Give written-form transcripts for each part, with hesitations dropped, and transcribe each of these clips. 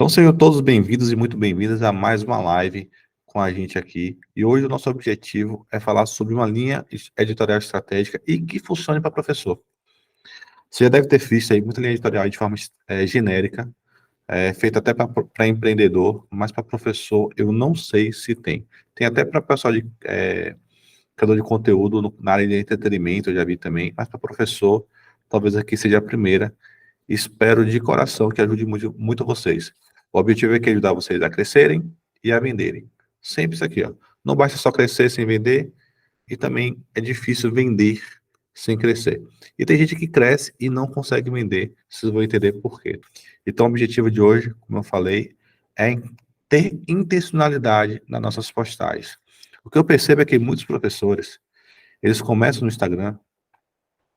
Então sejam todos bem-vindos e muito bem-vindas a mais uma live com a gente aqui. E hoje o nosso objetivo é falar sobre uma linha editorial estratégica e que funcione para professor. Você já deve ter visto aí muita linha editorial de forma genérica, feita até para empreendedor, mas para professor eu não sei se tem. Tem até para pessoal de criador de conteúdo na área de entretenimento, eu já vi também, mas para professor, talvez aqui seja a primeira. Espero de coração que ajude muito, muito vocês. O objetivo é que ajudar vocês a crescerem e a venderem. Sempre isso aqui, ó. Não basta só crescer sem vender, e também é difícil vender sem crescer. E tem gente que cresce e não consegue vender. Vocês vão entender por quê. Então, o objetivo de hoje, como eu falei, é ter intencionalidade nas nossas postagens. O que eu percebo é que muitos professores, eles começam no Instagram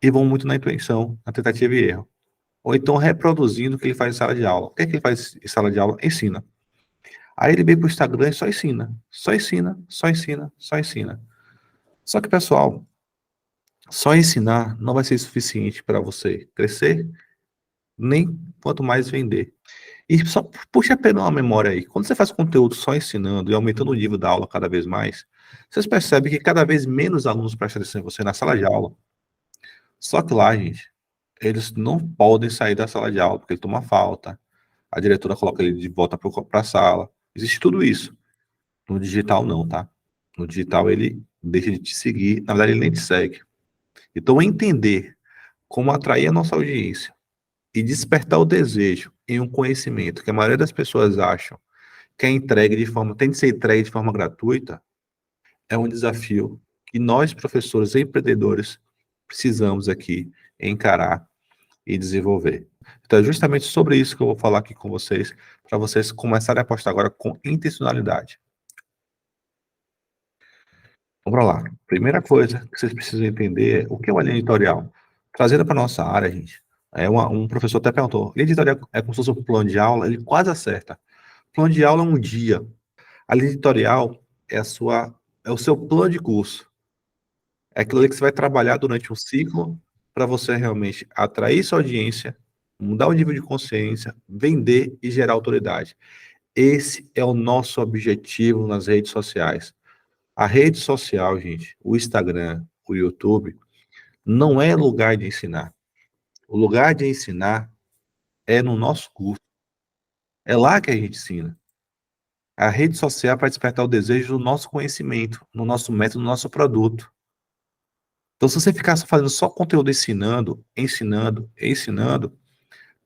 e vão muito na intuição, na tentativa e erro. Ou então reproduzindo o que ele faz em sala de aula. O que é que ele faz em sala de aula? Ensina. Aí ele vem para o Instagram e só ensina. Só ensina, só ensina, só ensina. Só que, pessoal, só ensinar não vai ser suficiente para você crescer, nem quanto mais vender. E só puxa pela uma memória aí. Quando você faz conteúdo só ensinando e aumentando o nível da aula cada vez mais, vocês percebem que cada vez menos alunos prestam atenção em você na sala de aula. Só que lá, gente, eles não podem sair da sala de aula, porque ele toma falta, a diretora coloca ele de volta para a sala. Existe tudo isso. No digital, não, tá? No digital, ele deixa de te seguir, na verdade, ele nem te segue. Então, entender como atrair a nossa audiência e despertar o desejo em um conhecimento que a maioria das pessoas acham que é entregue de forma, tem de ser entregue de forma gratuita, é um desafio que nós, professores e empreendedores, precisamos aqui encarar e desenvolver. Então, é justamente sobre isso que eu vou falar aqui com vocês, para vocês começarem a apostar agora com intencionalidade. Vamos lá. Primeira coisa que vocês precisam entender é o que é uma linha editorial. Trazendo para a nossa área, gente, um professor até perguntou, linha editorial é como se fosse um plano de aula, ele quase acerta. Plano de aula é um dia. A linha editorial é o seu plano de curso. É aquilo ali que você vai trabalhar durante um ciclo para você realmente atrair sua audiência, mudar o nível de consciência, vender e gerar autoridade. Esse é o nosso objetivo nas redes sociais. A rede social, gente, o Instagram, o YouTube, não é lugar de ensinar. O lugar de ensinar é no nosso curso. É lá que a gente ensina. A rede social é para despertar o desejo do nosso conhecimento, no nosso método, no nosso produto. Então, se você ficar fazendo só conteúdo ensinando, ensinando, ensinando,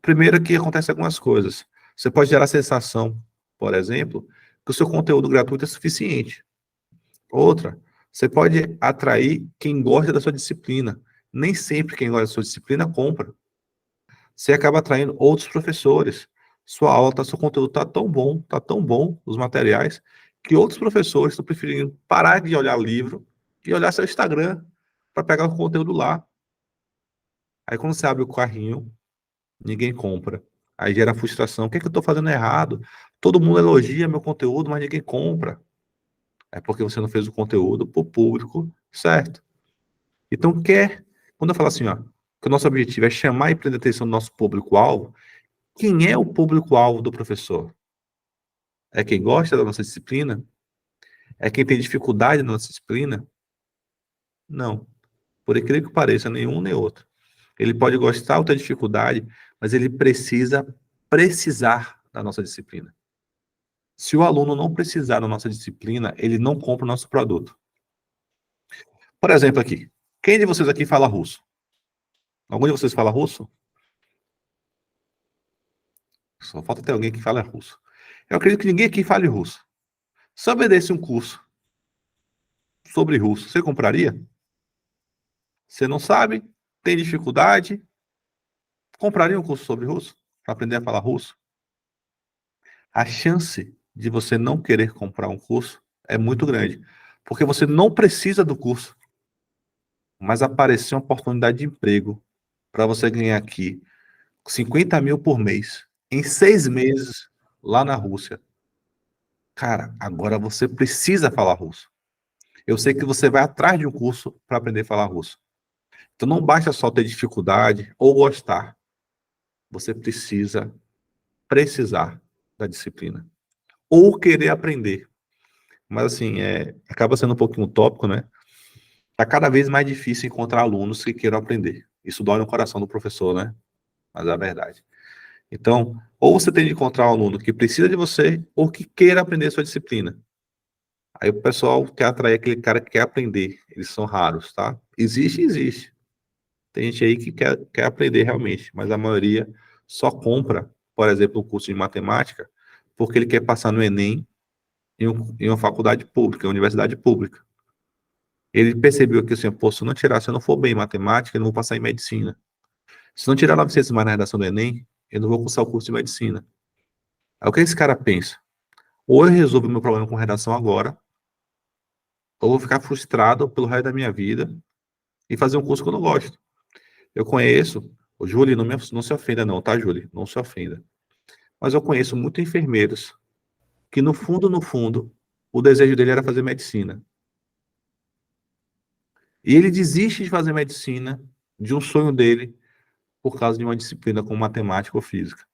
primeiro que acontece algumas coisas. Você pode gerar a sensação, por exemplo, que o seu conteúdo gratuito é suficiente. Outra, você pode atrair quem gosta da sua disciplina. Nem sempre quem gosta da sua disciplina compra. Você acaba atraindo outros professores. Sua aula, seu conteúdo está tão bom, os materiais, que outros professores estão preferindo parar de olhar livro e olhar seu Instagram para pegar o conteúdo lá. Aí quando você abre o carrinho, ninguém compra. Aí gera frustração. O que é que eu estou fazendo errado? Todo mundo elogia meu conteúdo, mas ninguém compra. É porque você não fez o conteúdo para o público certo. Então, quando eu falo assim, ó, que o nosso objetivo é chamar e prender a atenção do nosso público-alvo, quem é o público-alvo do professor? É quem gosta da nossa disciplina? É quem tem dificuldade na nossa disciplina? Não. Por incrível que pareça, nenhum nem outro. Ele pode gostar ou ter dificuldade, mas ele precisar da nossa disciplina. Se o aluno não precisar da nossa disciplina, ele não compra o nosso produto. Por exemplo, aqui. Quem de vocês aqui fala russo? Algum de vocês fala russo? Só falta ter alguém que fale russo. Eu acredito que ninguém aqui fale russo. Se eu vendesse um curso sobre russo, você compraria? Você não sabe? Tem dificuldade? Compraria um curso sobre russo? Para aprender a falar russo? A chance de você não querer comprar um curso é muito grande. Porque você não precisa do curso. Mas apareceu uma oportunidade de emprego para você ganhar aqui 50 mil por mês, em 6 meses, lá na Rússia. Cara, agora você precisa falar russo. Eu sei que você vai atrás de um curso para aprender a falar russo. Então não basta só ter dificuldade ou gostar. Você precisar. da disciplina. Ou querer aprender. Mas, assim, acaba sendo um pouquinho utópico, né? Tá cada vez mais difícil encontrar alunos que queiram aprender. Isso dói no coração do professor, né? Mas é a verdade. Então, ou você tem de encontrar um aluno que precisa de você, ou que queira aprender sua disciplina. Aí o pessoal quer atrair aquele cara que quer aprender. Eles são raros, tá? Existe. Tem gente aí que quer aprender realmente, mas a maioria só compra, por exemplo, um curso de matemática, porque ele quer passar no Enem em uma faculdade pública, uma universidade pública. Ele percebeu que, assim, pô, se eu não tirar, se eu não for bem em matemática, eu não vou passar em medicina. Se não tirar 900 mais na redação do Enem, eu não vou cursar o curso de medicina. Aí o que esse cara pensa? Ou eu resolvo meu problema com redação agora, ou eu vou ficar frustrado pelo resto da minha vida e fazer um curso que eu não gosto. Eu conheço, o Júlio, não se ofenda não, tá, Júlio? Não se ofenda. Mas eu conheço muitos enfermeiros que, no fundo, o desejo dele era fazer medicina. E ele desiste de fazer medicina, de um sonho dele, por causa de uma disciplina como matemática ou física.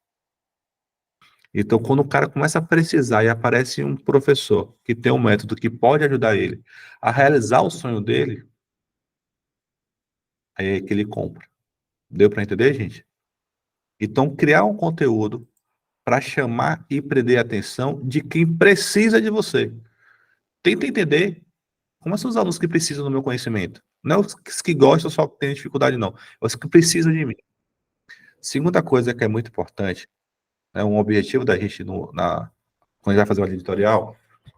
Então, quando o cara começa a precisar e aparece um professor que tem um método que pode ajudar ele a realizar o sonho dele, aí é que ele compra. Deu para entender, gente? Então, criar um conteúdo para chamar e prender a atenção de quem precisa de você. Tenta entender como são os alunos que precisam do meu conhecimento. Não os que gostam só que têm dificuldade, não. Os que precisam de mim. Segunda coisa que é muito importante, um objetivo da gente quando a gente vai fazer uma linha editorial,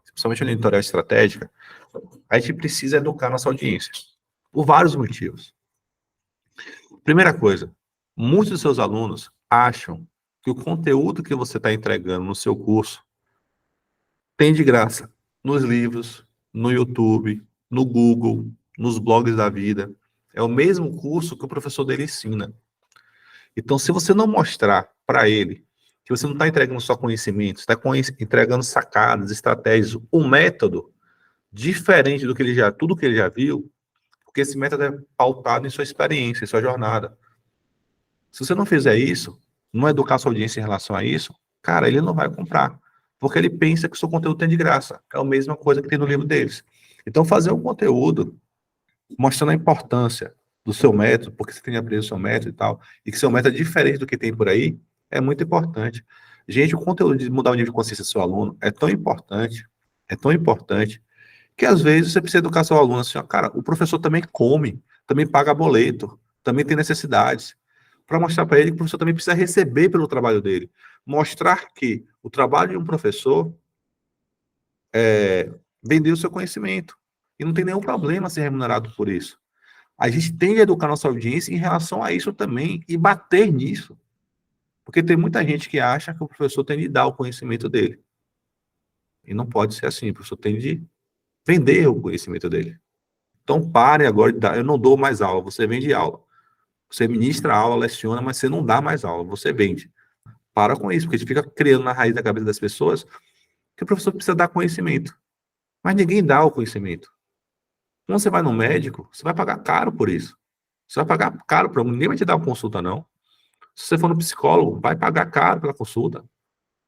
principalmente uma linha editorial estratégica, a gente precisa educar nossa audiência. Por vários motivos. Primeira coisa, muitos dos seus alunos acham que o conteúdo que você está entregando no seu curso tem de graça nos livros, no YouTube, no Google, nos blogs da vida. É o mesmo curso que o professor dele ensina. Então, se você não mostrar para ele que você não está entregando só conhecimento, está entregando sacadas, estratégias, um método diferente do que tudo que ele já viu, porque esse método é pautado em sua experiência, em sua jornada. Se você não fizer isso, não educar sua audiência em relação a isso, cara, ele não vai comprar. Porque ele pensa que o seu conteúdo tem de graça. É a mesma coisa que tem no livro deles. Então, fazer um conteúdo mostrando a importância do seu método, porque você tem de aprender o seu método e tal, e que seu método é diferente do que tem por aí, é muito importante. Gente, o conteúdo de mudar o nível de consciência do seu aluno é tão importante, que às vezes você precisa educar seu aluno assim, ó, cara, o professor também come, também paga boleto, também tem necessidades, para mostrar para ele que o professor também precisa receber pelo trabalho dele. Mostrar que o trabalho de um professor é vender o seu conhecimento. E não tem nenhum problema ser remunerado por isso. A gente tem de educar nossa audiência em relação a isso também e bater nisso. Porque tem muita gente que acha que o professor tem de dar o conhecimento dele. E não pode ser assim. O professor tem de vender o conhecimento dele. Então pare agora de dar. Eu não dou mais aula, você vende aula. Você ministra aula, leciona, mas você não dá mais aula, você vende. Para com isso, porque a gente fica criando na raiz da cabeça das pessoas que o professor precisa dar conhecimento. Mas ninguém dá o conhecimento. Quando você vai no médico, você vai pagar caro por isso. Você vai pagar caro para ninguém vai te dar uma consulta, não. Se você for no psicólogo, vai pagar caro pela consulta.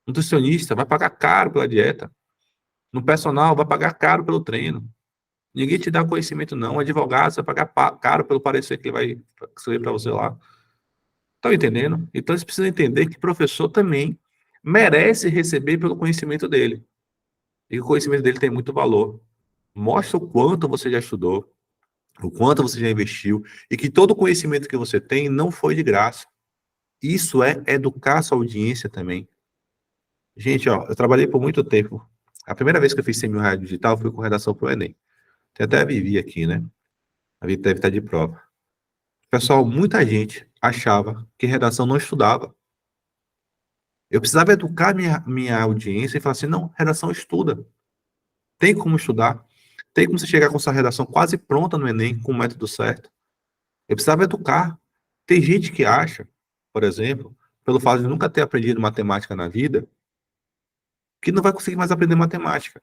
Nutricionista, vai pagar caro pela dieta. No personal, vai pagar caro pelo treino. Ninguém te dá conhecimento, não. Um advogado, você vai pagar caro pelo parecer que ele vai escrever para você lá. Estão entendendo? Então, eles precisam entender que o professor também merece receber pelo conhecimento dele. E o conhecimento dele tem muito valor. Mostra o quanto você já estudou, o quanto você já investiu, e que todo o conhecimento que você tem não foi de graça. Isso é educar a sua audiência também. Gente, ó, eu trabalhei por muito tempo. A primeira vez que eu fiz 100 mil reais digital foi com redação para o Enem. Tem até a Vivi aqui, né? A Vivi deve estar de prova. Pessoal, muita gente achava que redação não estudava. Eu precisava educar minha audiência e falar assim, não, redação estuda. Tem como estudar. Tem como você chegar com sua redação quase pronta no Enem, com o método certo. Eu precisava educar. Tem gente que acha, por exemplo, pelo fato de nunca ter aprendido matemática na vida, que não vai conseguir mais aprender matemática.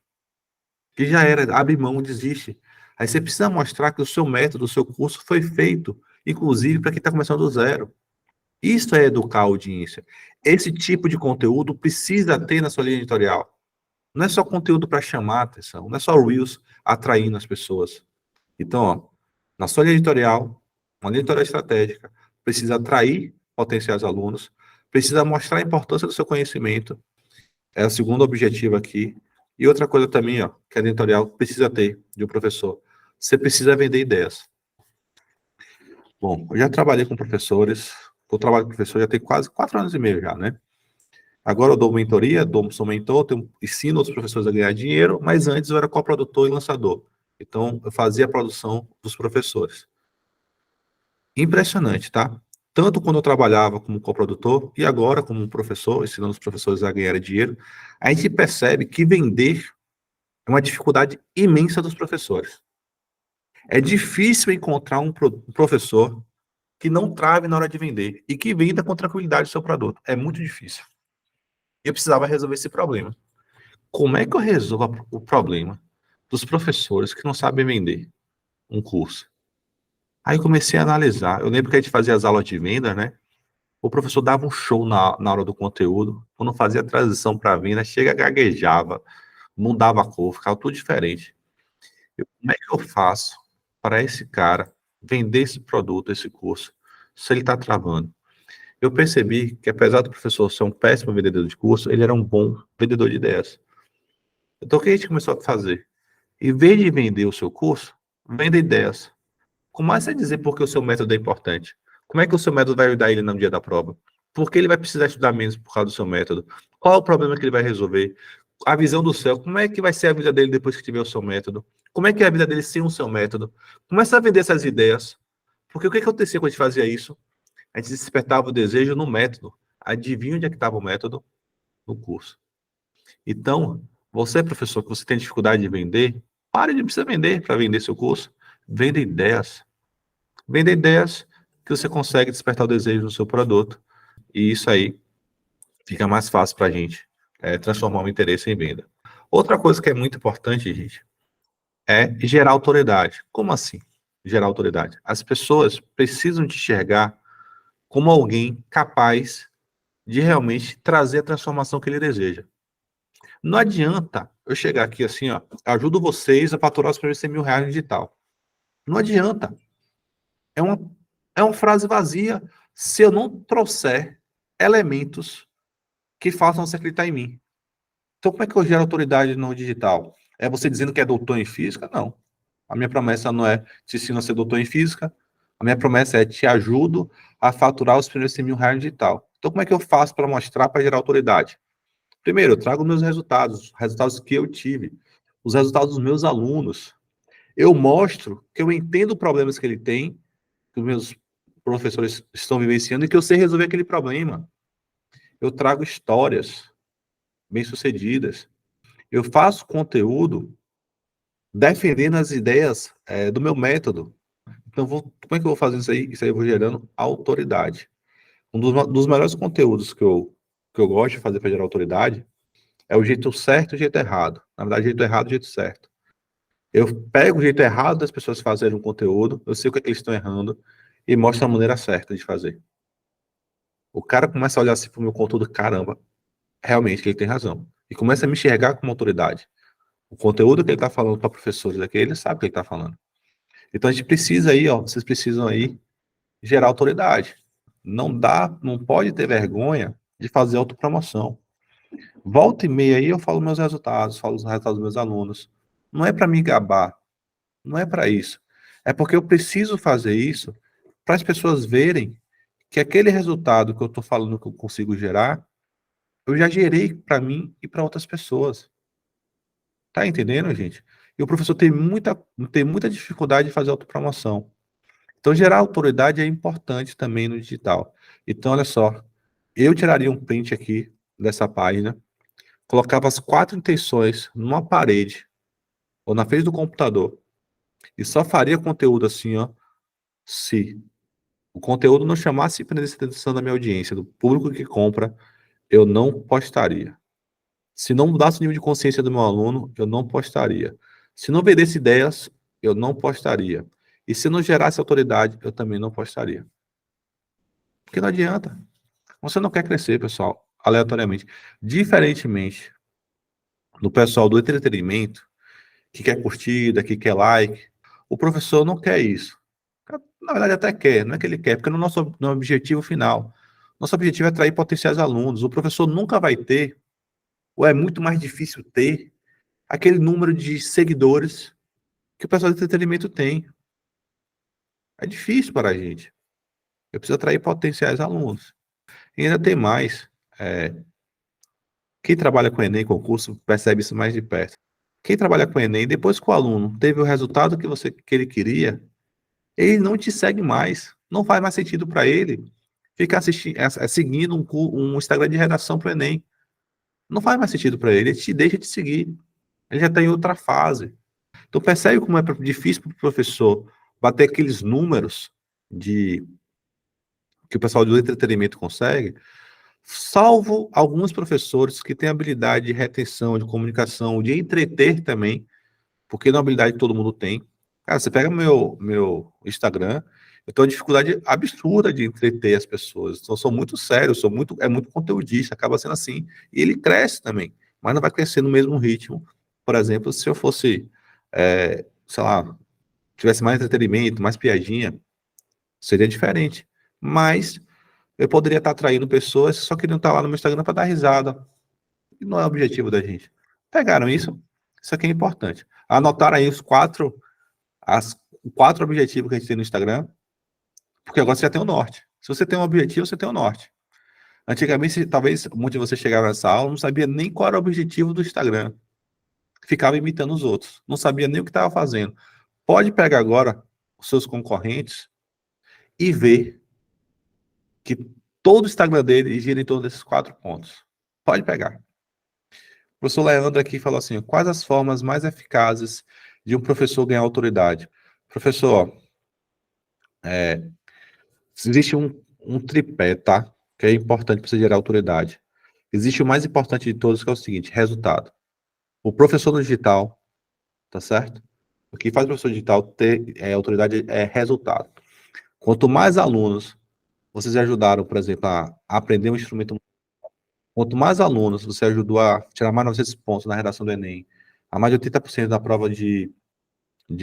Que já era, abre mão, desiste. Aí você precisa mostrar que o seu método, o seu curso foi feito, inclusive para quem está começando do zero. Isso é educar a audiência. Esse tipo de conteúdo precisa ter na sua linha editorial. Não é só conteúdo para chamar a atenção, não é só Reels atraindo as pessoas. Então, ó, na sua linha editorial, uma linha editorial estratégica, precisa atrair potenciais alunos, precisa mostrar a importância do seu conhecimento, é o segundo objetivo aqui. E outra coisa também, ó, que a editorial precisa ter de um professor, você precisa vender ideias. Bom, eu já trabalhei com professores, eu trabalho com professor já tem quase 4 anos e meio já, né? Agora eu dou mentoria, sou mentor, ensino outros professores a ganhar dinheiro, mas antes eu era coprodutor e lançador. Então, eu fazia a produção dos professores. Impressionante, tá? Tanto quando eu trabalhava como coprodutor e agora como professor, ensinando os professores a ganhar dinheiro, a gente percebe que vender é uma dificuldade imensa dos professores. É difícil encontrar um professor que não trave na hora de vender e que venda com tranquilidade o seu produto. É muito difícil. Eu precisava resolver esse problema. Como é que eu resolvo o problema dos professores que não sabem vender um curso? Aí comecei a analisar. Eu lembro que a gente fazia as aulas de venda, né? O professor dava um show na hora do conteúdo, quando fazia a transição para a venda, chega, gaguejava, mudava a cor, ficava tudo diferente. Como é que eu faço para esse cara vender esse produto, esse curso, se ele está travando? Eu percebi que, apesar do professor ser um péssimo vendedor de curso, ele era um bom vendedor de ideias. Então, o que a gente começou a fazer? Em vez de vender o seu curso, venda ideias. Comece a dizer por que o seu método é importante. Como é que o seu método vai ajudar ele no dia da prova? Por que ele vai precisar estudar menos por causa do seu método? Qual é o problema que ele vai resolver? A visão do céu, como é que vai ser a vida dele depois que tiver o seu método? Como é que é a vida dele sem o seu método? Começa a vender essas ideias. Porque o que acontecia quando a gente fazia isso? A gente despertava o desejo no método. Adivinha onde é que estava o método? No curso. Então, você, professor, que você tem dificuldade de vender, pare de precisar vender para vender seu curso. Venda ideias. Venda ideias que você consegue despertar o desejo no seu produto. E isso aí fica mais fácil para a gente transformar o interesse em venda. Outra coisa que é muito importante, gente, é gerar autoridade. Como assim? Gerar autoridade. As pessoas precisam te enxergar como alguém capaz de realmente trazer a transformação que ele deseja. Não adianta eu chegar aqui assim, ó, ajudo vocês a faturar os primeiros 100 mil reais no digital. Não adianta. É uma, é uma frase vazia se eu não trouxer elementos que façam você acreditar em mim. Então, como é que eu gero autoridade no digital? É você dizendo que é doutor em física? Não. A minha promessa não é te ensino a ser doutor em física. A minha promessa é te ajudo a faturar os primeiros 100 mil reais no digital. Então, como é que eu faço para mostrar, para gerar autoridade? Primeiro, eu trago meus resultados, resultados que eu tive, os resultados dos meus alunos. Eu mostro que eu entendo os problemas que ele tem, que os meus professores estão vivenciando e que eu sei resolver aquele problema. Eu trago histórias bem-sucedidas. Eu faço conteúdo defendendo as ideias do meu método. Então, como é que eu vou fazer isso aí? Isso aí eu vou gerando autoridade. Um dos melhores conteúdos que eu gosto de fazer para gerar autoridade é o jeito certo e o jeito errado. Na verdade, o jeito errado e o jeito certo. Eu pego o jeito errado das pessoas fazerem um conteúdo, eu sei o que, é que eles estão errando e mostro a maneira certa de fazer. O cara começa a olhar assim pro meu conteúdo, caramba, realmente ele tem razão. E começa a me enxergar como autoridade. O conteúdo que ele está falando para professores aqui, ele sabe o que ele está falando. Então a gente precisa aí, ó, vocês precisam aí gerar autoridade. Não dá, não pode ter vergonha de fazer autopromoção. Volta e meia aí eu falo meus resultados, falo os resultados dos meus alunos. Não é para me gabar, não é para isso. É porque eu preciso fazer isso para as pessoas verem que aquele resultado que eu estou falando que eu consigo gerar, eu já gerei para mim e para outras pessoas. Tá entendendo, gente? E o professor tem muita dificuldade de fazer autopromoção. Então, gerar autoridade é importante também no digital. Então, olha só, eu tiraria um print aqui dessa página, colocava as 4 intenções numa parede ou na frente do computador e só faria conteúdo assim, ó, se o conteúdo não chamasse a atenção da minha audiência, do público que compra, eu não postaria. Se não mudasse o nível de consciência do meu aluno, eu não postaria. Se não vendesse ideias, eu não postaria. E se não gerasse autoridade, eu também não postaria. Porque não adianta. Você não quer crescer, pessoal, aleatoriamente. Diferentemente do pessoal do entretenimento, que quer curtida, que quer like, o professor não quer isso. Na verdade, até quer, não é que ele quer, porque no objetivo final. Nosso objetivo é atrair potenciais alunos. O professor nunca vai ter, ou é muito mais difícil ter, aquele número de seguidores que o pessoal do entretenimento tem. É difícil para a gente. Eu preciso atrair potenciais alunos. E ainda tem mais. É, quem trabalha com Enem, concurso, percebe isso mais de perto. Quem trabalha com Enem, depois que o aluno teve o resultado que ele queria, ele não te segue mais. Não faz mais sentido para ele ficar seguindo um Instagram de redação para o Enem. Não faz mais sentido para ele. Ele te deixa de seguir. Ele já está em outra fase. Então percebe como é difícil para o professor bater aqueles números de que o pessoal do entretenimento consegue, salvo alguns professores que têm habilidade de retenção, de comunicação, de entreter também, porque não é uma habilidade que todo mundo tem. Cara, você pega meu Instagram, eu tenho uma dificuldade absurda de entreter as pessoas. Então, eu sou muito sério, é muito conteudista, acaba sendo assim. E ele cresce também, mas não vai crescer no mesmo ritmo. Por exemplo, se eu fosse, sei lá, tivesse mais entretenimento, mais piadinha, seria diferente. Mas eu poderia estar atraindo pessoas que só queriam estar lá no meu Instagram para dar risada. E não é o objetivo da gente. Pegaram isso? Isso aqui é importante. Anotaram aí as quatro objetivos que a gente tem no Instagram, porque agora você já tem o norte. Se você tem um objetivo, você tem o norte. Antigamente, talvez muitos de vocês chegaram nessa aula não sabia nem qual era o objetivo do Instagram. Ficava imitando os outros. Não sabia nem o que estava fazendo. Pode pegar agora os seus concorrentes e ver que todo o Instagram dele gira em torno desses 4 pontos. Pode pegar. O professor Leandro aqui falou assim: quais as formas mais eficazes de um professor ganhar autoridade? Professor, existe um tripé, tá? Que é importante para você gerar autoridade. Existe o mais importante de todos, que é o seguinte: resultado. O professor no digital, tá certo? O que faz o professor digital ter autoridade é resultado. Quanto mais alunos vocês ajudaram, por exemplo, a aprender um instrumento, quanto mais alunos você ajudou a tirar mais de 900 pontos na redação do Enem, a mais de 80% da prova de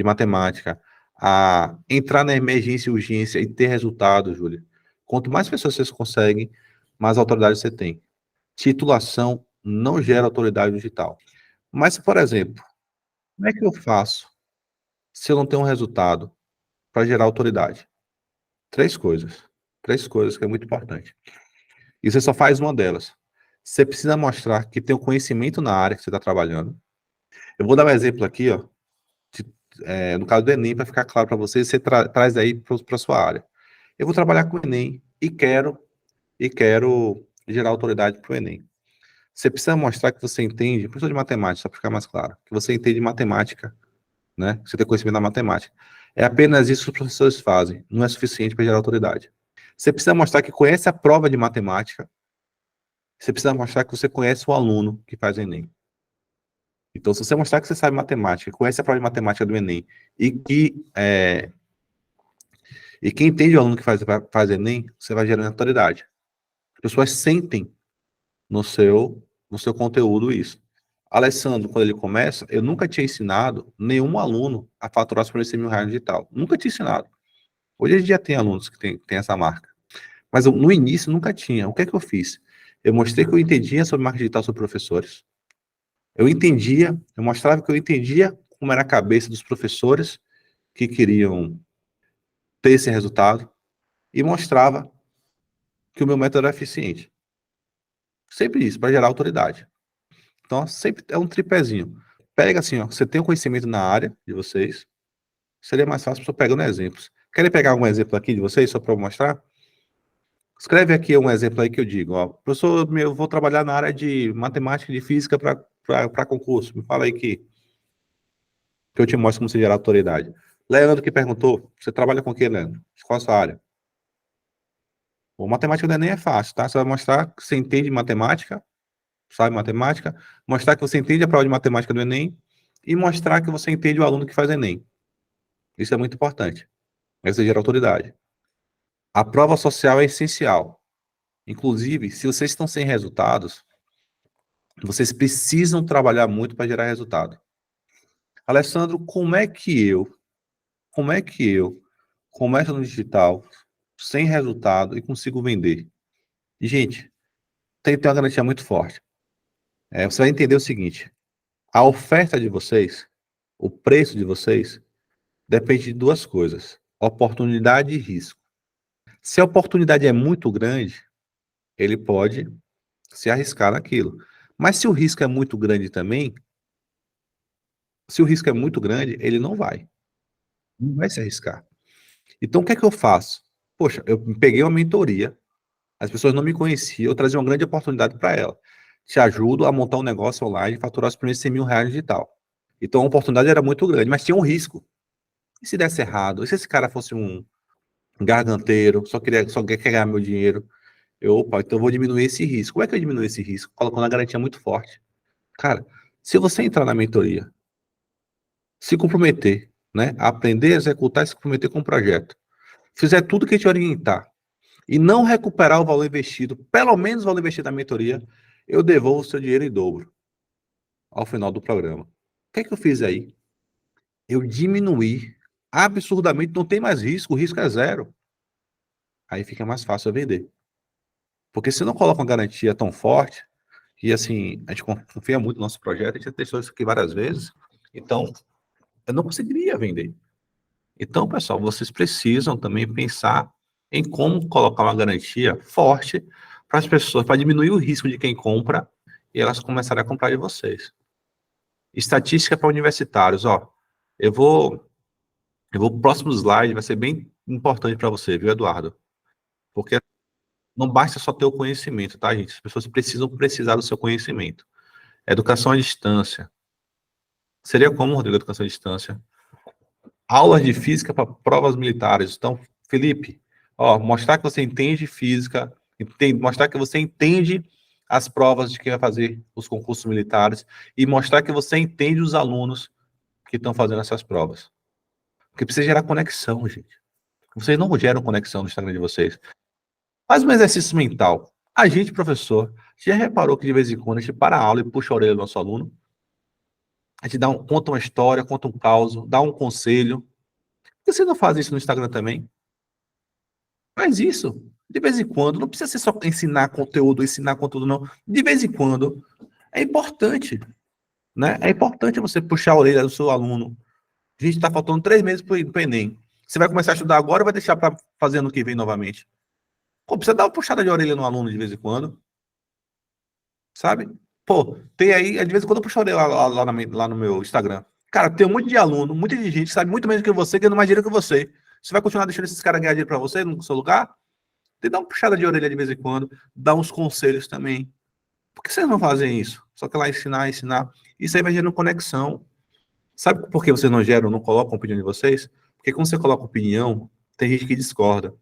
matemática, a entrar na emergência e urgência e ter resultado, Júlia. Quanto mais pessoas vocês conseguem, mais autoridade você tem. Titulação não gera autoridade digital. Mas, por exemplo, como é que eu faço se eu não tenho um resultado para gerar autoridade? Três coisas. Três coisas que é muito importante. E você só faz uma delas. Você precisa mostrar que tem o conhecimento na área que você está trabalhando. Eu vou dar um exemplo aqui, ó, no caso do Enem, para ficar claro para vocês, você traz aí para a sua área. Eu vou trabalhar com o Enem e quero gerar autoridade para o Enem. Você precisa mostrar que você entende, professor de matemática, só para ficar mais claro, que você entende matemática, né? Que você tem conhecimento da matemática. É apenas isso que os professores fazem, não é suficiente para gerar autoridade. Você precisa mostrar que conhece a prova de matemática, você precisa mostrar que você conhece o aluno que faz o Enem. Então, se você mostrar que você sabe matemática, conhece a prova de matemática do Enem, e que entende o aluno que faz Enem, você vai gerando autoridade. As pessoas sentem no seu conteúdo isso. Alessandro, quando ele começa, eu nunca tinha ensinado nenhum aluno a faturar os primeiros 100 mil reais no digital. Nunca tinha ensinado. Hoje a gente já tem alunos que tem essa marca. Mas no início nunca tinha. O que é que eu fiz? Eu mostrei que eu entendia sobre marketing digital sobre professores. Eu mostrava que eu entendia como era a cabeça dos professores que queriam ter esse resultado e mostrava que o meu método era eficiente. Sempre isso, para gerar autoridade. Então, sempre é um tripézinho. Pega assim, ó, você tem o conhecimento na área de vocês, seria mais fácil só pegando exemplos. Querem pegar algum exemplo aqui de vocês, só para eu mostrar? Escreve aqui um exemplo aí que eu digo, ó, professor, eu vou trabalhar na área de matemática e de física para concurso. Me fala aí que eu te mostro como você gerar autoridade. Leandro que perguntou, você trabalha com o que, Leandro? Qual a sua área? O matemática do Enem é fácil, tá? Você vai mostrar que você entende matemática, sabe matemática, mostrar que você entende a prova de matemática do Enem e mostrar que você entende o aluno que faz Enem. Isso é muito importante. Aí você gera autoridade. A prova social é essencial. Inclusive, se vocês estão sem resultados, vocês precisam trabalhar muito para gerar resultado. Alessandro, como é que eu começo no digital sem resultado e consigo vender? E, gente, tem que ter uma garantia muito forte. Você vai entender o seguinte: a oferta de vocês, o preço de vocês, depende de duas coisas: oportunidade e risco. Se a oportunidade é muito grande, ele pode se arriscar naquilo. Mas se o risco é muito grande também, se o risco é muito grande, ele não vai se arriscar. Então, o que é que eu faço? Poxa, eu peguei uma mentoria, as pessoas não me conheciam, eu trazia uma grande oportunidade para ela. Te ajudo a montar um negócio online e faturar os primeiros 100 mil reais digital. Então, a oportunidade era muito grande, mas tinha um risco. E se desse errado? E se esse cara fosse um garganteiro, só quer ganhar meu dinheiro? Opa, então eu vou diminuir esse risco. Como é que eu diminuo esse risco? Colocando uma garantia muito forte. Cara, se você entrar na mentoria, se comprometer, né? Aprender a executar e se comprometer com o projeto. Fizer tudo que te orientar e não recuperar o valor investido, pelo menos o valor investido na mentoria, eu devolvo o seu dinheiro em dobro ao final do programa. O que é que eu fiz aí? Eu diminuí absurdamente, não tem mais risco, o risco é zero. Aí fica mais fácil eu vender. Porque se não coloca uma garantia tão forte, e assim, a gente confia muito no nosso projeto, a gente já testou isso aqui várias vezes, então eu não conseguiria vender. Então, pessoal, vocês precisam também pensar em como colocar uma garantia forte para as pessoas, para diminuir o risco de quem compra e elas começarem a comprar de vocês. Estatística para universitários, ó. Eu vou, o próximo slide vai ser bem importante para você, viu, Eduardo? Porque não basta só ter o conhecimento, tá, gente? As pessoas precisar do seu conhecimento. Educação à distância. Seria como, Rodrigo, educação à distância? Aulas de física para provas militares. Então, Felipe, ó, mostrar que você entende física, mostrar que você entende as provas de quem vai fazer os concursos militares e mostrar que você entende os alunos que estão fazendo essas provas. Porque precisa gerar conexão, gente. Vocês não geram conexão no Instagram de vocês. Faz um exercício mental. A gente, professor, já reparou que de vez em quando a gente para a aula e puxa a orelha do nosso aluno? A gente conta uma história, conta um caos, dá um conselho. Por que você não faz isso no Instagram também? Faz isso. De vez em quando. Não precisa ser só ensinar conteúdo, não. De vez em quando. É importante. Né? É importante você puxar a orelha do seu aluno. A gente está faltando 3 meses para o Enem. Você vai começar a estudar agora ou vai deixar para fazer ano que vem novamente? Pô, precisa dar uma puxada de orelha no aluno de vez em quando. Sabe? Pô, tem aí, de vez em quando eu puxo a orelha lá no meu Instagram. Cara, tem um monte de aluno, muita gente que sabe muito menos que você, ganhando mais dinheiro que você. Você vai continuar deixando esses caras ganhar dinheiro para você no seu lugar? Tem que dar uma puxada de orelha de vez em quando, dar uns conselhos também. Por que vocês não fazem isso? Só que lá ensinar. Isso aí vai gerando conexão. Sabe por que vocês não geram, não colocam a opinião de vocês? Porque quando você coloca opinião, tem gente que discorda.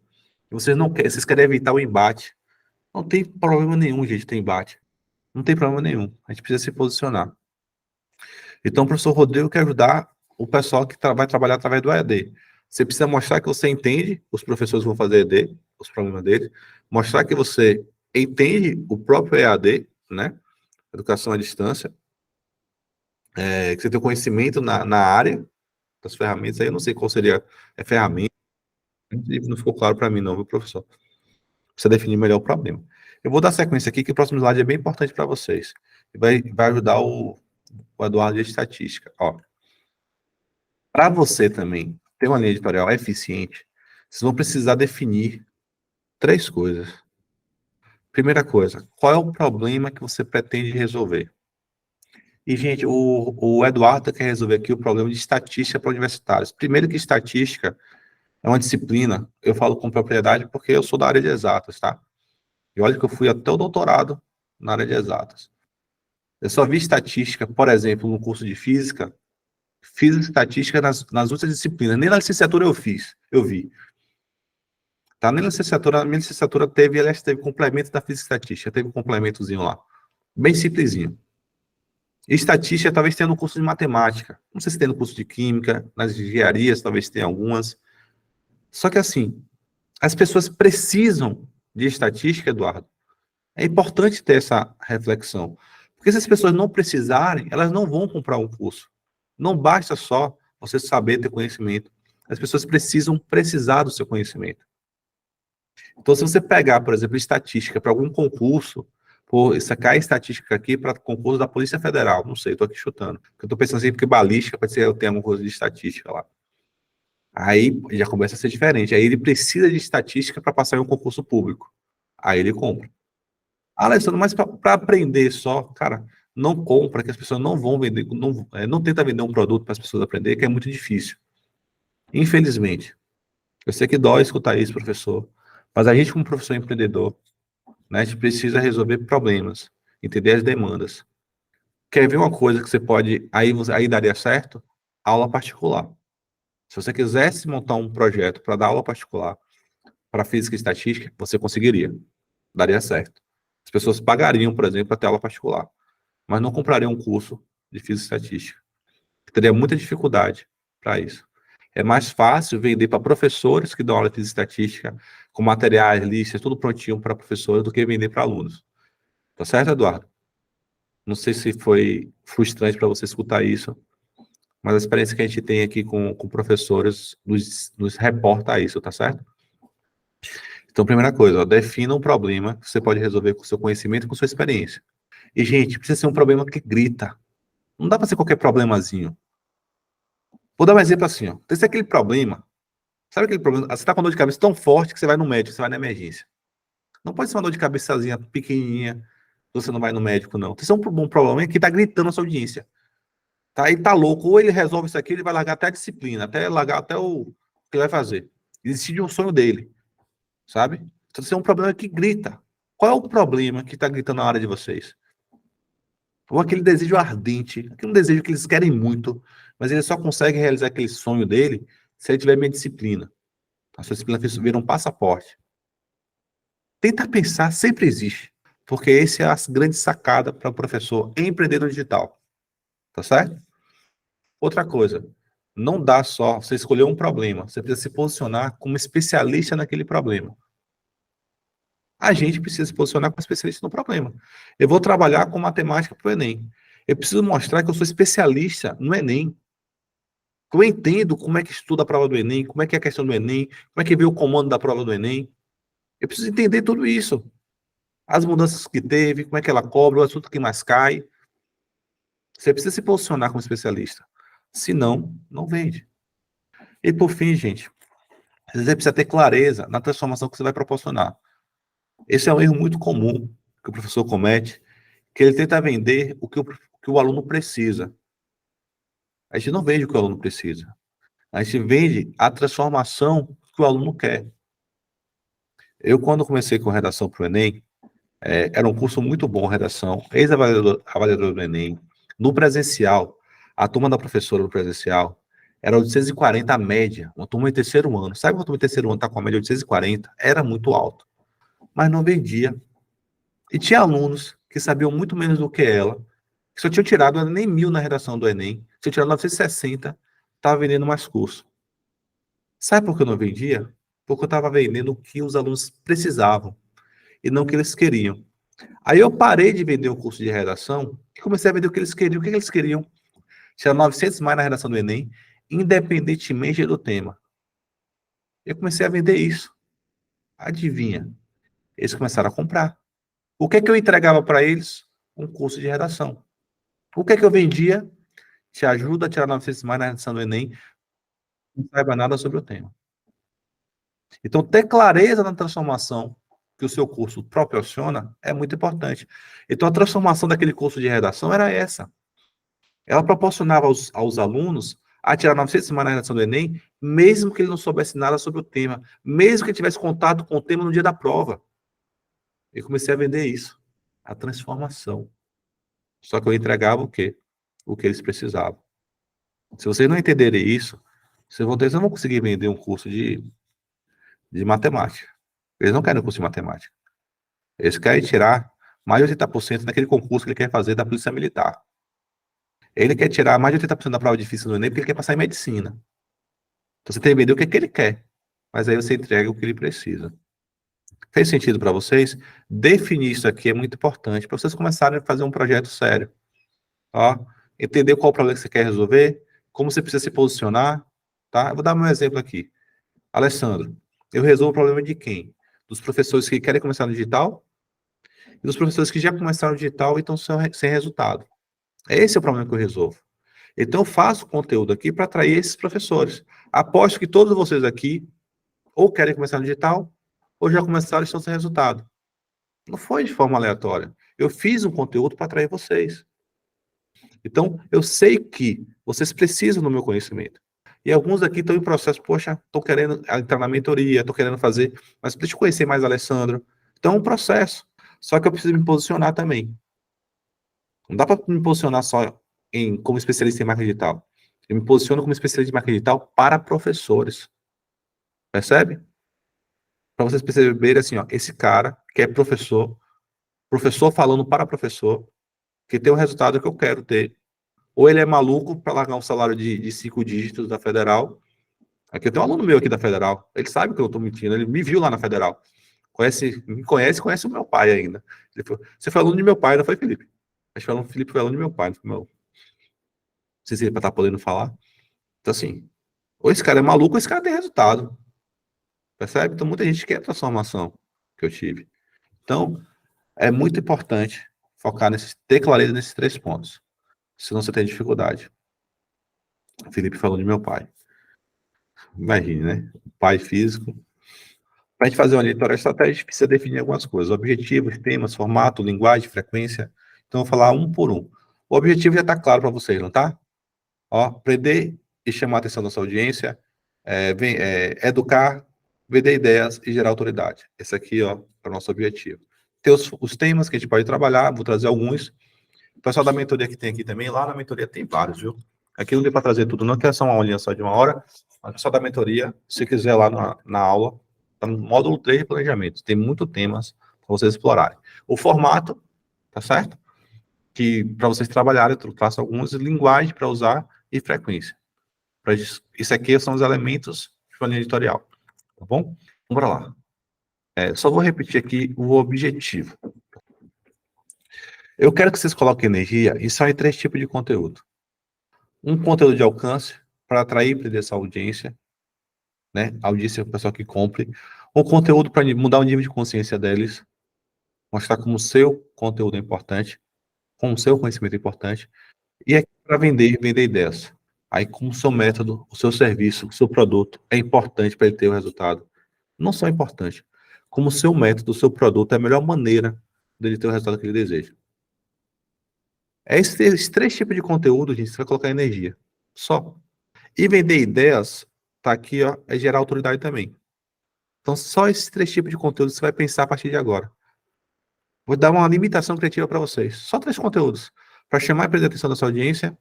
E vocês não querem, vocês querem evitar o embate. Não tem problema nenhum, gente, ter embate. Não tem problema nenhum. A gente precisa se posicionar. Então, o professor Rodrigo quer ajudar o pessoal que vai trabalhar através do EAD. Você precisa mostrar que você entende, os professores vão fazer EAD, os problemas deles, mostrar que você entende o próprio EAD, né? Educação à distância, que você tem conhecimento na área das ferramentas, aí eu não sei qual seria a ferramenta, não ficou claro para mim não, viu, professor? Precisa definir melhor o problema. Eu vou dar sequência aqui, que o próximo slide é bem importante para vocês. Vai ajudar o Eduardo de estatística. Ó, para você também ter uma linha editorial eficiente, vocês vão precisar definir 3 coisas. Primeira coisa, qual é o problema que você pretende resolver? E, gente, o Eduardo quer resolver aqui o problema de estatística para universitários. Primeiro que estatística é uma disciplina, eu falo com propriedade porque eu sou da área de exatas, tá? E olha que eu fui até o doutorado na área de exatas. Eu só vi estatística, por exemplo, no curso de física, fiz estatística nas outras disciplinas, nem na licenciatura eu vi. Tá? Nem na licenciatura, a minha licenciatura teve complemento da física e estatística, teve um complementozinho lá, bem simplesinho. E estatística talvez tenha no curso de matemática, não sei se tem no curso de química, nas engenharias talvez tenha algumas. Só que assim, as pessoas precisam de estatística, Eduardo, É importante ter essa reflexão. Porque se as pessoas não precisarem, elas não vão comprar um curso. Não basta só você saber ter conhecimento. As pessoas precisam precisar do seu conhecimento. Então, se você pegar, por exemplo, estatística para algum concurso, pô, sacar estatística aqui para concurso da Polícia Federal, não sei, estou aqui chutando. Eu estou pensando assim, porque balística pode ser eu tenho alguma coisa de estatística lá. Aí já começa a ser diferente. Aí ele precisa de estatística para passar em um concurso público. Aí ele compra. Ah, Alessandro, mas para aprender só, cara, não compra, que as pessoas não vão vender, não tenta vender um produto para as pessoas aprender, que é muito difícil. Infelizmente. Eu sei que dói escutar isso, professor, mas a gente, como professor empreendedor, né, a gente precisa resolver problemas, entender as demandas. Quer ver uma coisa que você pode, aí daria certo? Aula particular. Se você quisesse montar um projeto para dar aula particular para física e estatística, você conseguiria, daria certo. As pessoas pagariam, por exemplo, para ter aula particular, mas não comprariam um curso de física e estatística. Teria muita dificuldade para isso. É mais fácil vender para professores que dão aula de física e estatística, com materiais, listas, tudo prontinho para professores, do que vender para alunos. Tá certo, Eduardo? Não sei se foi frustrante para você escutar isso, mas a experiência que a gente tem aqui com professores nos reporta isso, tá certo? Então, primeira coisa, ó, defina um problema que você pode resolver com seu conhecimento e com sua experiência. E, gente, precisa ser um problema que grita. Não dá para ser qualquer problemazinho. Vou dar um exemplo assim, ó. Tem aquele problema, sabe aquele problema? Você está com dor de cabeça tão forte que você vai no médico, você vai na emergência. Não pode ser uma dor de cabeçazinha pequenininha, você não vai no médico, não. Tem que ser um problema que está gritando na sua audiência. Tá? Ele tá louco, ou ele resolve isso aqui, ele vai largar até a disciplina, até largar até o que ele vai fazer. Desistir de um sonho dele, sabe? Então, isso é um problema que grita. Qual é o problema que está gritando na área de vocês? Ou aquele desejo ardente, aquele desejo que eles querem muito, mas ele só consegue realizar aquele sonho dele se ele tiver minha disciplina. A sua disciplina vira um passaporte. Tenta pensar, sempre existe. Porque essa é a grande sacada para o professor empreender no digital. Tá certo? Outra coisa, não dá só você escolher um problema, você precisa se posicionar como especialista naquele problema. A gente precisa se posicionar como especialista no problema. Eu vou trabalhar com matemática para o Enem. Eu preciso mostrar que eu sou especialista no Enem. Que eu entendo como é que estuda a prova do Enem, como é que é a questão do Enem, como é que vê o comando da prova do Enem. Eu preciso entender tudo isso. As mudanças que teve, como é que ela cobra, o assunto que mais cai. Você precisa se posicionar como especialista. Senão, não vende. E por fim, gente, você precisa ter clareza na transformação que você vai proporcionar. Esse é um erro muito comum que o professor comete, que ele tenta vender o que o aluno precisa. A gente não vende o que o aluno precisa. A gente vende a transformação que o aluno quer. Eu, quando comecei com redação para o Enem, era um curso muito bom, redação, ex-avaliador do Enem, no presencial, a turma da professora no presencial era 840 a média, uma turma em terceiro ano. Sabe uma turma em terceiro ano está com a média de 840? Era muito alto, mas não vendia. E tinha alunos que sabiam muito menos do que ela, que só tinham tirado nem 1.000 na redação do Enem, tinham tirado 960, estava vendendo mais curso. Sabe por que eu não vendia? Porque eu estava vendendo o que os alunos precisavam e não o que eles queriam. Aí eu parei de vender o curso de redação e comecei a vender o que eles queriam. O que eles queriam? Tirar 900 mais na redação do Enem, independentemente do tema. Eu comecei a vender isso. Adivinha? Eles começaram a comprar. O que é que eu entregava para eles? Um curso de redação. O que é que eu vendia? Te ajuda a tirar 900 mais na redação do Enem, não saiba nada sobre o tema. Então, ter clareza na transformação que o seu curso proporciona é muito importante. Então, a transformação daquele curso de redação era essa. Ela proporcionava aos alunos a tirar 900 mais na redação do Enem, mesmo que ele não soubesse nada sobre o tema, mesmo que ele tivesse contato com o tema no dia da prova. Eu comecei a vender isso, a transformação. Só que eu entregava o quê? O que eles precisavam. Se vocês não entenderem isso, vocês não vão conseguir vender um curso de matemática. Eles não querem um curso de matemática. Eles querem tirar mais de 80% naquele concurso que ele quer fazer da Polícia Militar. Ele quer tirar mais de 80% da prova difícil do Enem porque ele quer passar em medicina. Então você tem que vender o que ele quer. Mas aí você entrega o que ele precisa. Fez sentido para vocês? Definir isso aqui é muito importante para vocês começarem a fazer um projeto sério. Ó, entender qual o problema que você quer resolver, como você precisa se posicionar, tá? Eu vou dar um exemplo aqui. Alessandro, eu resolvo o problema de quem? Dos professores que querem começar no digital e dos professores que já começaram no digital e estão sem resultado. Esse é o problema que eu resolvo. Então, eu faço conteúdo aqui para atrair esses professores. Aposto que todos vocês aqui ou querem começar no digital ou já começaram e estão sem resultado. Não foi de forma aleatória. Eu fiz um conteúdo para atrair vocês. Então, eu sei que vocês precisam do meu conhecimento. E alguns aqui estão em processo, poxa, estou querendo entrar na mentoria, estou querendo fazer, mas deixa eu conhecer mais Alessandro. Então, é um processo. Só que eu preciso me posicionar também. Não dá para me posicionar só como especialista em marketing digital. Eu me posiciono como especialista em marketing digital para professores. Percebe? Para vocês perceberem assim, ó, esse cara que é professor, professor falando para professor, que tem o resultado que eu quero ter. Ou ele é maluco para largar um salário de 5 dígitos da Federal. Aqui eu tenho um aluno meu aqui da Federal. Ele sabe que eu estou mentindo. Ele me viu lá na Federal. Me conhece o meu pai ainda. Ele falou, você foi aluno de meu pai, não foi, Felipe? Acho que o Felipe foi aluno de meu pai. Não sei se ele está podendo falar. Então, assim, ou esse cara é maluco ou esse cara tem resultado. Percebe? Então, muita gente quer a transformação que eu tive. Então, é muito importante focar ter clareza nesses 3 pontos. Senão você tem dificuldade. O Felipe falou de meu pai. Imagine, né? Pai físico. Para a gente fazer uma leitura estratégica, a gente precisa definir algumas coisas. Objetivos, temas, formato, linguagem, frequência. Então, eu vou falar um por um. O objetivo já está claro para vocês, não tá? Ó, prender e chamar a atenção da sua audiência, educar, vender ideias e gerar autoridade. Esse aqui, ó, é o nosso objetivo. Tem os temas que a gente pode trabalhar, vou trazer alguns. O pessoal da mentoria que tem aqui também, lá na mentoria tem vários, viu? Aqui não deu para trazer tudo, não, que é só uma aulinha só de 1 hora. Mas o pessoal da mentoria, se quiser lá na aula, tá no módulo 3 de planejamento. Tem muitos temas para vocês explorarem. O formato, tá certo? Que para vocês trabalharem, eu traço algumas linguagens para usar e frequência. Isso aqui são os elementos de uma linha editorial, tá bom? Vamos lá. Só vou repetir aqui o objetivo. Eu quero que vocês coloquem energia em só em 3 tipos de conteúdo. Um conteúdo de alcance, para atrair e prender essa audiência, né? A audiência é o pessoal que compre. Um conteúdo para mudar o nível de consciência deles, mostrar como o seu conteúdo é importante, como o seu conhecimento é importante. E é para vender ideias. Aí, como o seu método, o seu serviço, o seu produto é importante para ele ter o resultado. Não só importante, como o seu método, o seu produto é a melhor maneira dele ter o resultado que ele deseja. Esses 3 tipos de conteúdo, gente, você vai colocar energia. Só. E vender ideias, tá aqui, ó, é gerar autoridade também. Então, só esses 3 tipos de conteúdo você vai pensar a partir de agora. Vou dar uma limitação criativa para vocês. Só 3 conteúdos. Para chamar e prender a atenção da sua audiência.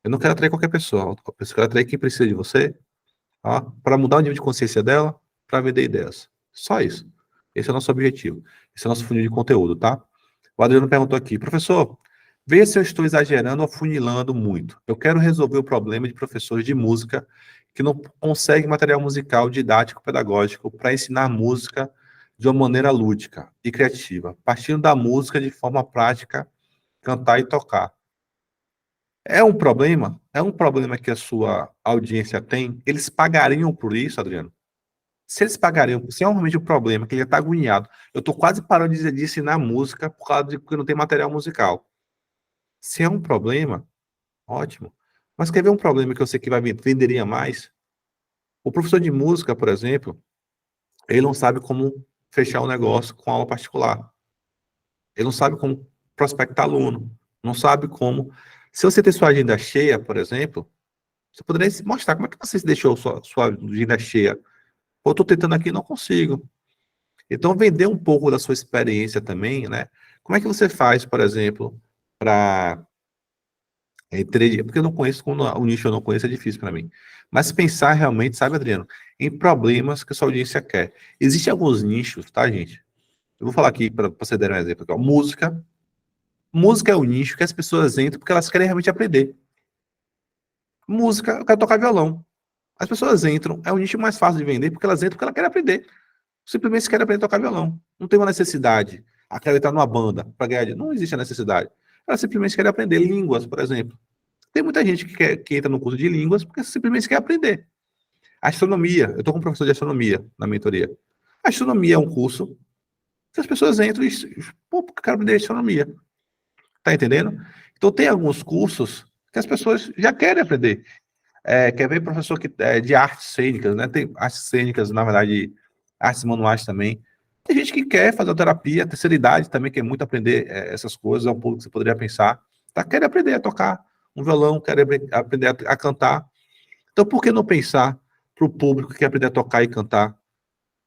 Eu não quero atrair qualquer pessoa. Eu quero atrair quem precisa de você. Para mudar o nível de consciência dela, para vender ideias. Só isso. Esse é o nosso objetivo. Esse é o nosso funil de conteúdo, tá? O Adriano perguntou aqui, professor, veja se eu estou exagerando ou afunilando muito. Eu quero resolver o problema de professores de música que não conseguem material musical didático pedagógico para ensinar música de uma maneira lúdica e criativa, partindo da música de forma prática, cantar e tocar. É um problema? É um problema que a sua audiência tem? Eles pagariam por isso, Adriano? Se eles pagariam, se é realmente um problema, que ele está agoniado, eu estou quase parando de ensinar música por causa de que não tem material musical. Se é um problema, ótimo. Mas quer ver um problema que eu sei que venderia mais? O professor de música, por exemplo, ele não sabe como fechar um negócio com aula particular. Ele não sabe como prospectar aluno. Não sabe como. Se você ter sua agenda cheia, por exemplo, você poderia se mostrar como é que você deixou sua agenda cheia. Pô, eu estou tentando aqui e não consigo. Então, vender um pouco da sua experiência também, né? Como é que você faz, por exemplo, para porque eu não conheço, quando o nicho eu não conheço, é difícil para mim. Mas pensar realmente, sabe, Adriano, em problemas que a sua audiência quer. Existem alguns nichos, tá, gente? Eu vou falar aqui para você dar um exemplo aqui, ó. Música. Música é o nicho que as pessoas entram porque elas querem realmente aprender. Música, eu quero tocar violão. As pessoas entram, é o nicho mais fácil de vender porque elas entram porque elas querem aprender. simplesmente querem aprender a tocar violão. Não tem uma necessidade. Quer entrar numa banda para ganhar dinheiro. Não existe a necessidade. Ela simplesmente quer aprender línguas, por exemplo. Tem muita gente que entra no curso de línguas porque simplesmente quer aprender. Astronomia. Eu estou com um professor de astronomia na mentoria. Astronomia é um curso que as pessoas entram e... Pô, porque eu quero aprender astronomia. Tá entendendo? Então, tem alguns cursos que as pessoas já querem aprender. Quer ver professor de artes cênicas, né? Tem artes cênicas, na verdade, artes manuais também. Tem gente que quer fazer terapia, terceira idade também quer muito aprender essas coisas, é um público que você poderia pensar. Tá? Quer aprender a tocar um violão, quer aprender a cantar. Então, por que não pensar para o público que quer aprender a tocar e cantar?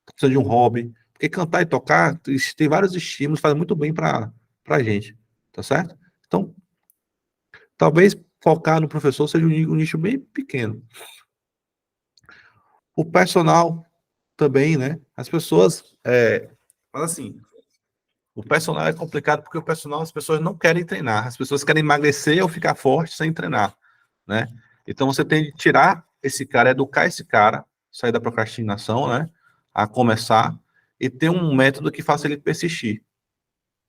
Precisa de um hobby. Porque cantar e tocar tem vários estímulos, faz muito bem para a gente. Tá certo? Então, talvez focar no professor seja um nicho bem pequeno. O personal também, né? As pessoas. Mas assim, o personal é complicado porque o personal as pessoas não querem treinar. As pessoas querem emagrecer ou ficar forte sem treinar, né? Então você tem que tirar esse cara, educar esse cara, sair da procrastinação, né? A começar e ter um método que faça ele persistir.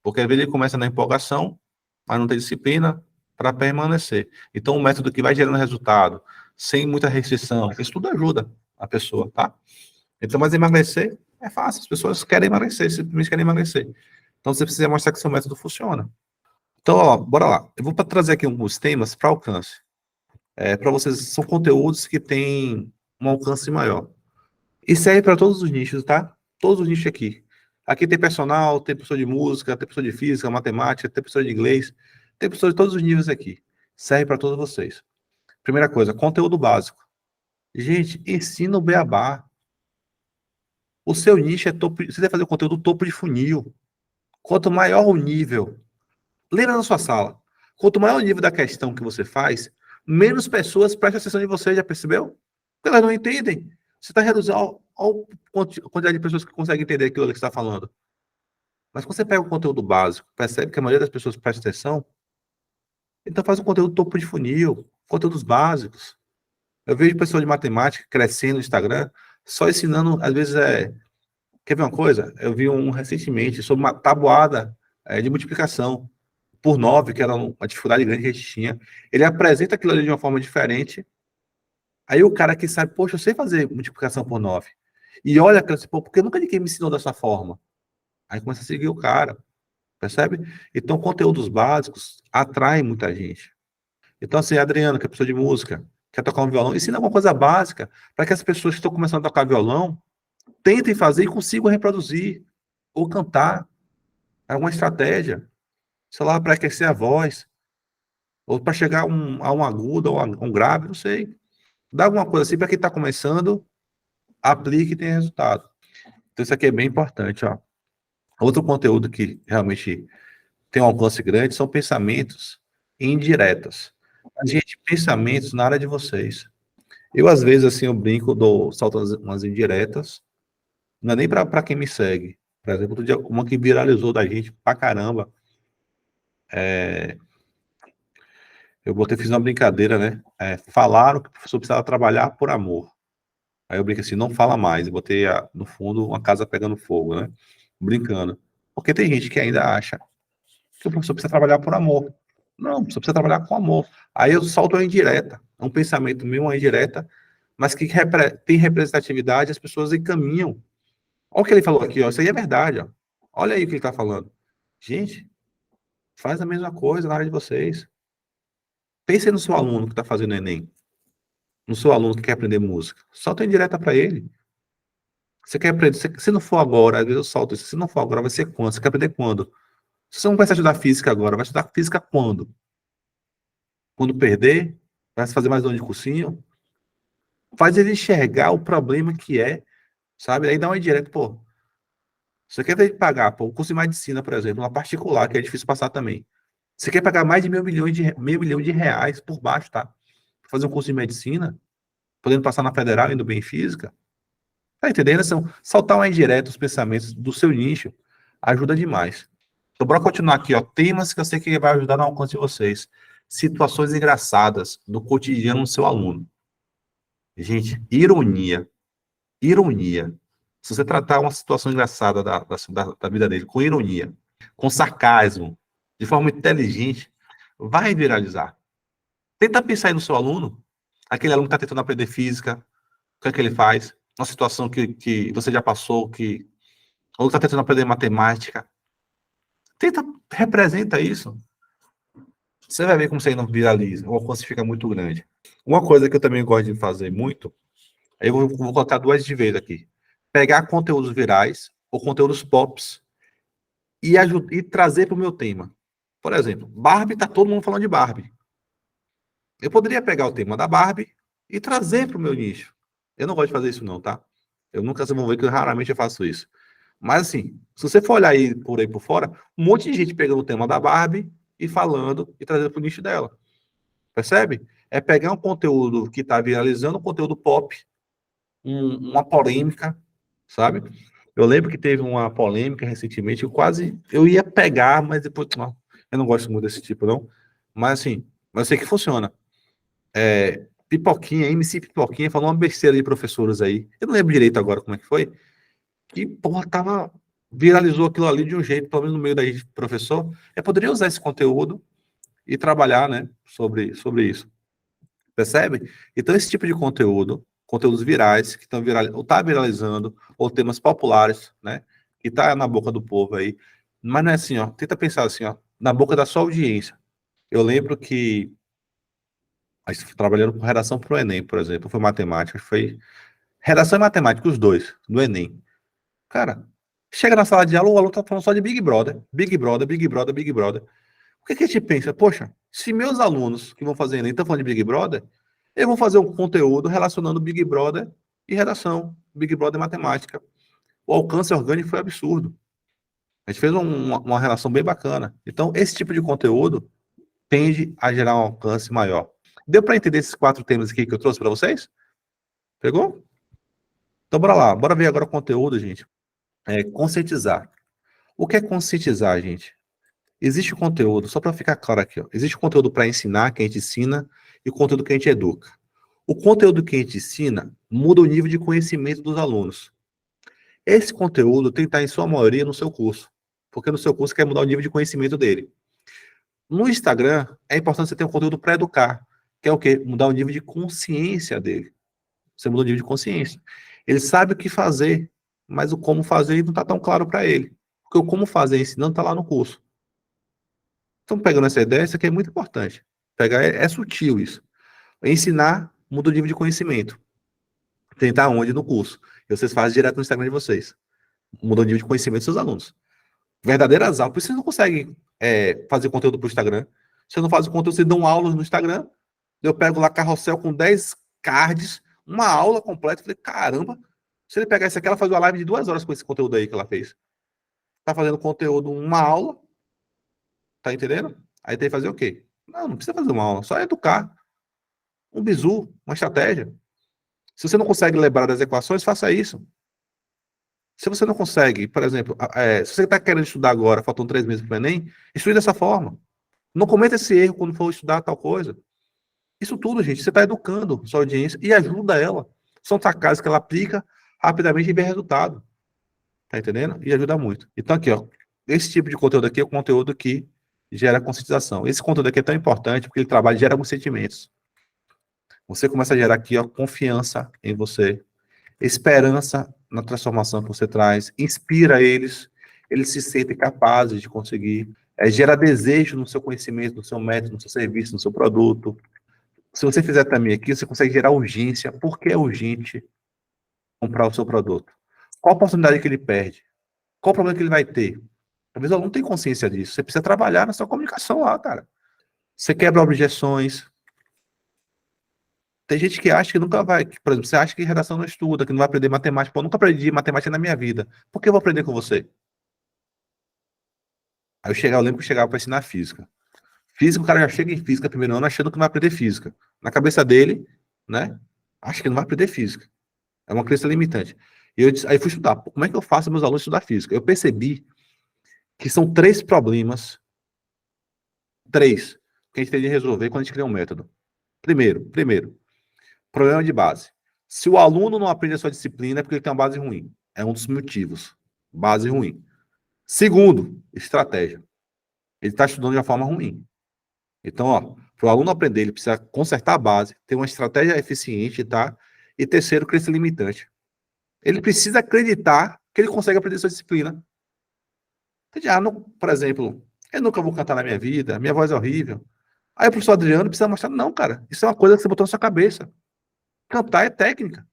Porque às vezes ele começa na empolgação, mas não tem disciplina para permanecer. Então, um método que vai gerando resultado, sem muita restrição, isso tudo ajuda a pessoa, tá? Então, mas emagrecer é fácil, as pessoas querem emagrecer, simplesmente querem emagrecer. Então, você precisa mostrar que seu método funciona. Então, ó, bora lá. Eu vou trazer aqui alguns temas para alcance. Para vocês, são conteúdos que têm um alcance maior. E serve para todos os nichos, tá? Todos os nichos aqui. Aqui tem personal, tem pessoa de música, tem pessoa de física, matemática, tem pessoa de inglês, tem pessoa de todos os níveis aqui. Serve para todos vocês. Primeira coisa, conteúdo básico. Gente, ensina o beabá. O seu nicho é topo. Você deve fazer o conteúdo topo de funil. Quanto maior o nível, lembra na sua sala. Quanto maior o nível da questão que você faz, menos pessoas prestam atenção em você, já percebeu? Porque elas não entendem. Você está reduzindo a quantidade de pessoas que conseguem entender aquilo que você está falando. Mas quando você pega o conteúdo básico, percebe que a maioria das pessoas presta atenção, então faz um conteúdo topo de funil, conteúdos básicos. Eu vejo pessoas de matemática crescendo no Instagram, só ensinando, às vezes, quer ver uma coisa? Eu vi um recentemente sobre uma tabuada de multiplicação por 9, que era uma dificuldade grande que a gente tinha. Ele apresenta aquilo ali de uma forma diferente. Aí o cara que sabe, poxa, eu sei fazer multiplicação por 9. E olha aquela, pô, porque nunca ninguém me ensinou dessa forma. Aí começa a seguir o cara, percebe? Então, conteúdos básicos atraem muita gente. Então, assim, Adriano, que é pessoa de música, quer tocar um violão, ensina uma coisa básica para que as pessoas que estão começando a tocar violão tentem fazer e consigam reproduzir ou cantar. É uma estratégia, sei lá, para aquecer a voz, ou para chegar a um agudo, ou a um grave, não sei. Dá alguma coisa assim para quem está começando, aplique e tenha resultado. Então, isso aqui é bem importante, ó. Outro conteúdo que realmente tem um alcance grande são pensamentos indiretas. A gente, pensamentos na área de vocês. Eu, às vezes, assim, eu brinco, salto umas indiretas, não é nem para quem me segue. Por exemplo, outro dia, uma que viralizou da gente pra caramba. Fiz uma brincadeira, né? Falaram que o professor precisava trabalhar por amor. Aí eu brinco assim, não fala mais. Eu botei no fundo uma casa pegando fogo, né? Brincando. Porque tem gente que ainda acha que o professor precisa trabalhar por amor. Não, o professor precisa trabalhar com amor. Aí eu solto uma indireta. É um pensamento meu, uma indireta, mas que tem representatividade, as pessoas encaminham. Olha o que ele falou aqui, ó. Isso aí é verdade, ó. Olha aí o que ele está falando. Gente, faz a mesma coisa na área de vocês. Pense no seu aluno que está fazendo Enem. No seu aluno que quer aprender música. Solta uma indireta para ele. Você quer aprender, se não for agora, às vezes eu solto isso, se não for agora, vai ser quando? Você quer aprender quando? Se você não vai estudar física agora, vai estudar física quando? Quando perder? Vai fazer mais um ano de cursinho? Faz ele enxergar o problema que é, sabe? Aí dá uma indireta, pô. Você quer ver pagar, pô, o curso de medicina, por exemplo, uma particular, que é difícil passar também. Você quer pagar mais de meio milhão de reais por baixo, tá? Pra fazer um curso de medicina, podendo passar na federal, indo bem em física. Tá entendendo? São saltar uma indireta os pensamentos do seu nicho ajuda demais. Então, bora continuar aqui, ó. Temas que eu sei que vai ajudar no alcance de vocês. Situações engraçadas do cotidiano do seu aluno. Gente, ironia. Ironia. Se você tratar uma situação engraçada da vida dele com ironia, com sarcasmo, de forma inteligente, vai viralizar. Tenta pensar aí no seu aluno, aquele aluno que está tentando aprender física, o que é que ele faz? Uma situação que você já passou, que ou está tentando aprender matemática. Tenta, representa isso. Você vai ver como você não viraliza, o alcance fica muito grande. Uma coisa que eu também gosto de fazer muito, aí eu vou colocar duas de vez aqui. Pegar conteúdos virais ou conteúdos pops e trazer para o meu tema. Por exemplo, Barbie, tá todo mundo falando de Barbie. Eu poderia pegar o tema da Barbie e trazer para o meu nicho. Eu não gosto de fazer isso não, tá? Eu nunca, vocês vão ver que raramente eu faço isso. Mas assim, se você for olhar aí por fora, um monte de gente pegando o tema da Barbie e falando e trazendo para o nicho dela. Percebe? É pegar um conteúdo que está viralizando, um conteúdo pop, uma polêmica, sabe? Eu lembro que teve uma polêmica recentemente, eu ia pegar, mas depois, não, eu não gosto muito desse tipo, não. Mas assim, mas eu sei que funciona. Pipoquinha, MC Pipoquinha, falou uma besteira de professores aí. Eu não lembro direito agora como é que foi. Que, porra, viralizou aquilo ali de um jeito, pelo menos no meio da gente, professor. Eu poderia usar esse conteúdo e trabalhar, né, sobre isso. Percebe? Então, esse tipo de conteúdo, conteúdos virais, que estão ou tá viralizando, ou temas populares, né, que tá na boca do povo aí. Mas não é assim, ó. Tenta pensar assim, ó, na boca da sua audiência. Eu lembro que trabalhando com redação para o Enem, por exemplo, foi matemática, foi redação e matemática, os dois, no Enem. Cara, chega na sala de aula, o aluno tá falando só de Big Brother, Big Brother, Big Brother, Big Brother. O que que a gente pensa? Poxa, se meus alunos que vão fazer Enem estão falando de Big Brother, eu vou fazer um conteúdo relacionando Big Brother e redação, Big Brother e matemática. O alcance orgânico foi absurdo. A gente fez uma relação bem bacana. Então, esse tipo de conteúdo tende a gerar um alcance maior. Deu para entender esses 4 temas aqui que eu trouxe para vocês? Pegou? Então, bora lá. Bora ver agora o conteúdo, gente. Conscientizar. O que é conscientizar, gente? Existe o conteúdo, só para ficar claro aqui, ó, existe o conteúdo para ensinar, que a gente ensina, e o conteúdo que a gente educa. O conteúdo que a gente ensina muda o nível de conhecimento dos alunos. Esse conteúdo tem que estar, em sua maioria, no seu curso, porque no seu curso quer mudar o nível de conhecimento dele. No Instagram, é importante você ter um conteúdo para educar, que é o quê? Mudar o nível de consciência dele. Você muda o nível de consciência. Ele sabe o que fazer, mas o como fazer não está tão claro para ele. Porque o como fazer ensinando está lá no curso. Então, pegando essa ideia, isso aqui é muito importante. Pegar é sutil isso. Ensinar muda o nível de conhecimento. Tentar onde? No curso. E vocês fazem direto no Instagram de vocês. Muda o nível de conhecimento dos seus alunos. Verdadeiras aulas. Por isso vocês não conseguem fazer conteúdo para o Instagram. Você não faz o conteúdo, vocês dão aulas no Instagram. Eu pego lá carrossel com 10 cards, uma aula completa. Falei, caramba, se ele pegar isso aqui, ela faz uma live de 2 horas com esse conteúdo aí que ela fez. Tá fazendo conteúdo, uma aula, tá entendendo? Aí tem que fazer o quê? Não precisa fazer uma aula, só educar. Um bizu, uma estratégia. Se você não consegue lembrar das equações, faça isso. Se você não consegue, por exemplo, se você está querendo estudar agora, faltam 3 meses para o Enem, estude dessa forma. Não cometa esse erro quando for estudar tal coisa. Isso tudo, gente, você está educando sua audiência e ajuda ela. São sacadas que ela aplica rapidamente e vê resultado. Tá entendendo? E ajuda muito. Então, aqui, ó, esse tipo de conteúdo aqui é o conteúdo que gera conscientização. Esse conteúdo aqui é tão importante porque ele trabalha e gera alguns sentimentos. Você começa a gerar aqui, ó, confiança em você, esperança na transformação que você traz, inspira eles se sentem capazes de conseguir, gera desejo no seu conhecimento, no seu método, no seu serviço, no seu produto. Se você fizer também aqui, você consegue gerar urgência. Por que é urgente comprar o seu produto? Qual a oportunidade que ele perde? Qual o problema que ele vai ter? Talvez o aluno não tenha consciência disso. Você precisa trabalhar na sua comunicação lá, cara. Você quebra objeções. Tem gente que acha que nunca vai. Por exemplo, você acha que redação não estuda, que não vai aprender matemática. Pô, eu nunca aprendi matemática na minha vida. Por que eu vou aprender com você? Eu lembro que eu chegava para ensinar física. Física, o cara já chega em física primeiro ano achando que não vai aprender física. Na cabeça dele, né? Acha que não vai aprender física. É uma crença limitante. Aí fui estudar. Como é que eu faço meus alunos estudar física? Eu percebi que são 3 problemas, que a gente tem de resolver quando a gente cria um método. Primeiro, problema de base. Se o aluno não aprende a sua disciplina é porque ele tem uma base ruim. É um dos motivos. Base ruim. Segundo, estratégia. Ele está estudando de uma forma ruim. Então, ó, para o aluno aprender, ele precisa consertar a base, ter uma estratégia eficiente, tá? E terceiro, crença limitante. Ele precisa acreditar que ele consegue aprender sua disciplina. Não, por exemplo, eu nunca vou cantar na minha vida, minha voz é horrível. Aí o professor Adriano precisa mostrar, não, cara, isso é uma coisa que você botou na sua cabeça. Cantar é técnica.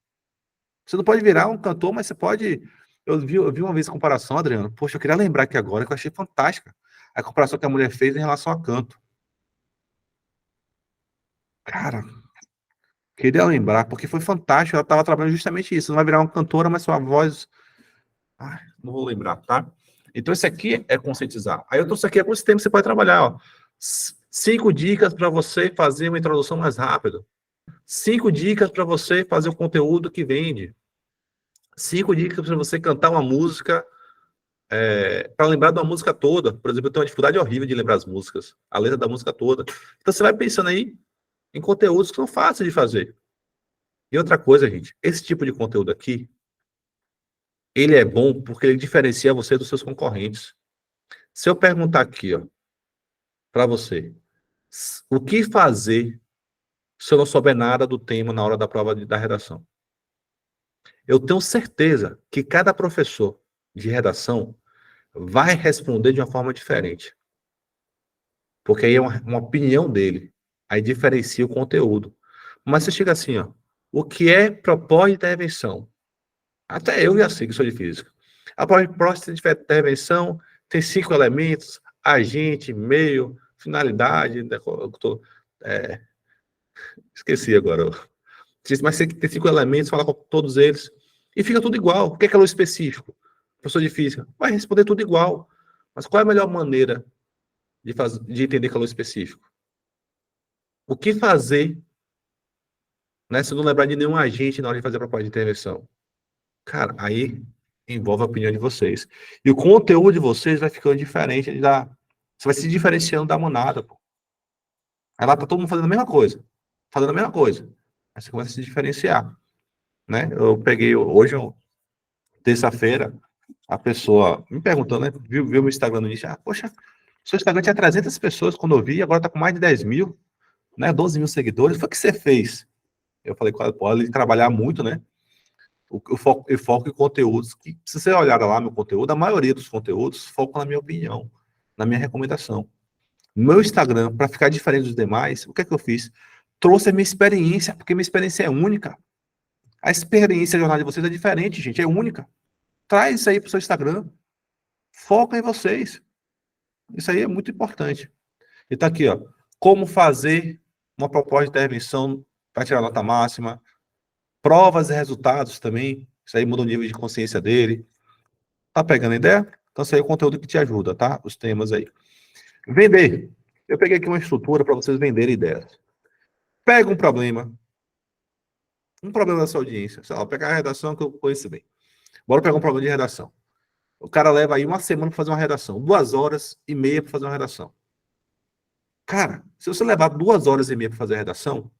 Você não pode virar um cantor, mas você pode. Eu vi uma vez a comparação, Adriano. Poxa, eu queria lembrar aqui agora, que eu achei fantástica. A comparação que a mulher fez em relação a canto. Cara, queria lembrar, porque foi fantástico. Ela estava trabalhando justamente isso. Não vai virar uma cantora, mas sua voz. Ai, não vou lembrar, tá? Então, esse aqui é conscientizar. Aí eu trouxe aqui alguns temas que você pode trabalhar. Ó. 5 dicas para você fazer uma introdução mais rápida. 5 dicas para você fazer o conteúdo que vende. 5 dicas para você cantar uma música, para lembrar de uma música toda. Por exemplo, eu tenho uma dificuldade horrível de lembrar as músicas, a letra da música toda. Então, você vai pensando aí em conteúdos que são fáceis de fazer. E outra coisa, gente, esse tipo de conteúdo aqui, ele é bom porque ele diferencia você dos seus concorrentes. Se eu perguntar aqui, ó, para você, o que fazer se eu não souber nada do tema na hora da prova da redação? Eu tenho certeza que cada professor de redação vai responder de uma forma diferente. Porque aí é uma opinião dele. Aí diferencia o conteúdo. Mas você chega assim, ó. O que é propósito de intervenção? Até eu já sei que sou de física. A propósito de intervenção tem 5 elementos: agente, meio, finalidade. É, esqueci agora. Mas tem 5 elementos, fala com todos eles. E fica tudo igual. O que é calor específico? Professor de física vai responder tudo igual. Mas qual é a melhor maneira de entender calor específico? O que fazer, né, se eu não lembrar de nenhum agente na hora de fazer a proposta de intervenção? Cara, aí envolve a opinião de vocês. E o conteúdo de vocês vai ficando diferente da. Você vai se diferenciando da manada, pô. Aí lá tá todo mundo fazendo a mesma coisa. Fazendo a mesma coisa. Aí você começa a se diferenciar. Né? Eu peguei hoje, terça-feira, a pessoa me perguntando, né? Viu meu Instagram no início. Poxa, seu Instagram tinha 300 pessoas quando eu vi, agora tá com mais de 10 mil, né? 12 mil seguidores. Foi o que você fez? Eu falei, pode trabalhar muito, né? Eu foco em conteúdos que, se você olhar lá meu conteúdo, a maioria dos conteúdos focam na minha opinião, na minha recomendação. No meu Instagram, para ficar diferente dos demais, o que é que eu fiz? Trouxe a minha experiência, porque minha experiência é única. A experiência jornal de vocês é diferente, gente, é única. Traz isso aí para o seu Instagram. Foca em vocês. Isso aí é muito importante. E tá aqui, ó. Como fazer uma proposta de intervenção para tirar nota máxima. Provas e resultados também. Isso aí muda o nível de consciência dele. Tá pegando a ideia? Então, isso aí é o conteúdo que te ajuda, tá? Os temas aí. Vender. Eu peguei aqui uma estrutura para vocês venderem ideias. Pega um problema da sua audiência. Sei lá, vou pegar a redação que eu conheço bem. Bora pegar um problema de redação. O cara leva aí uma semana para fazer uma redação, 2 horas e meia para fazer uma redação. Cara, se você levar 2 horas e meia para fazer a redação,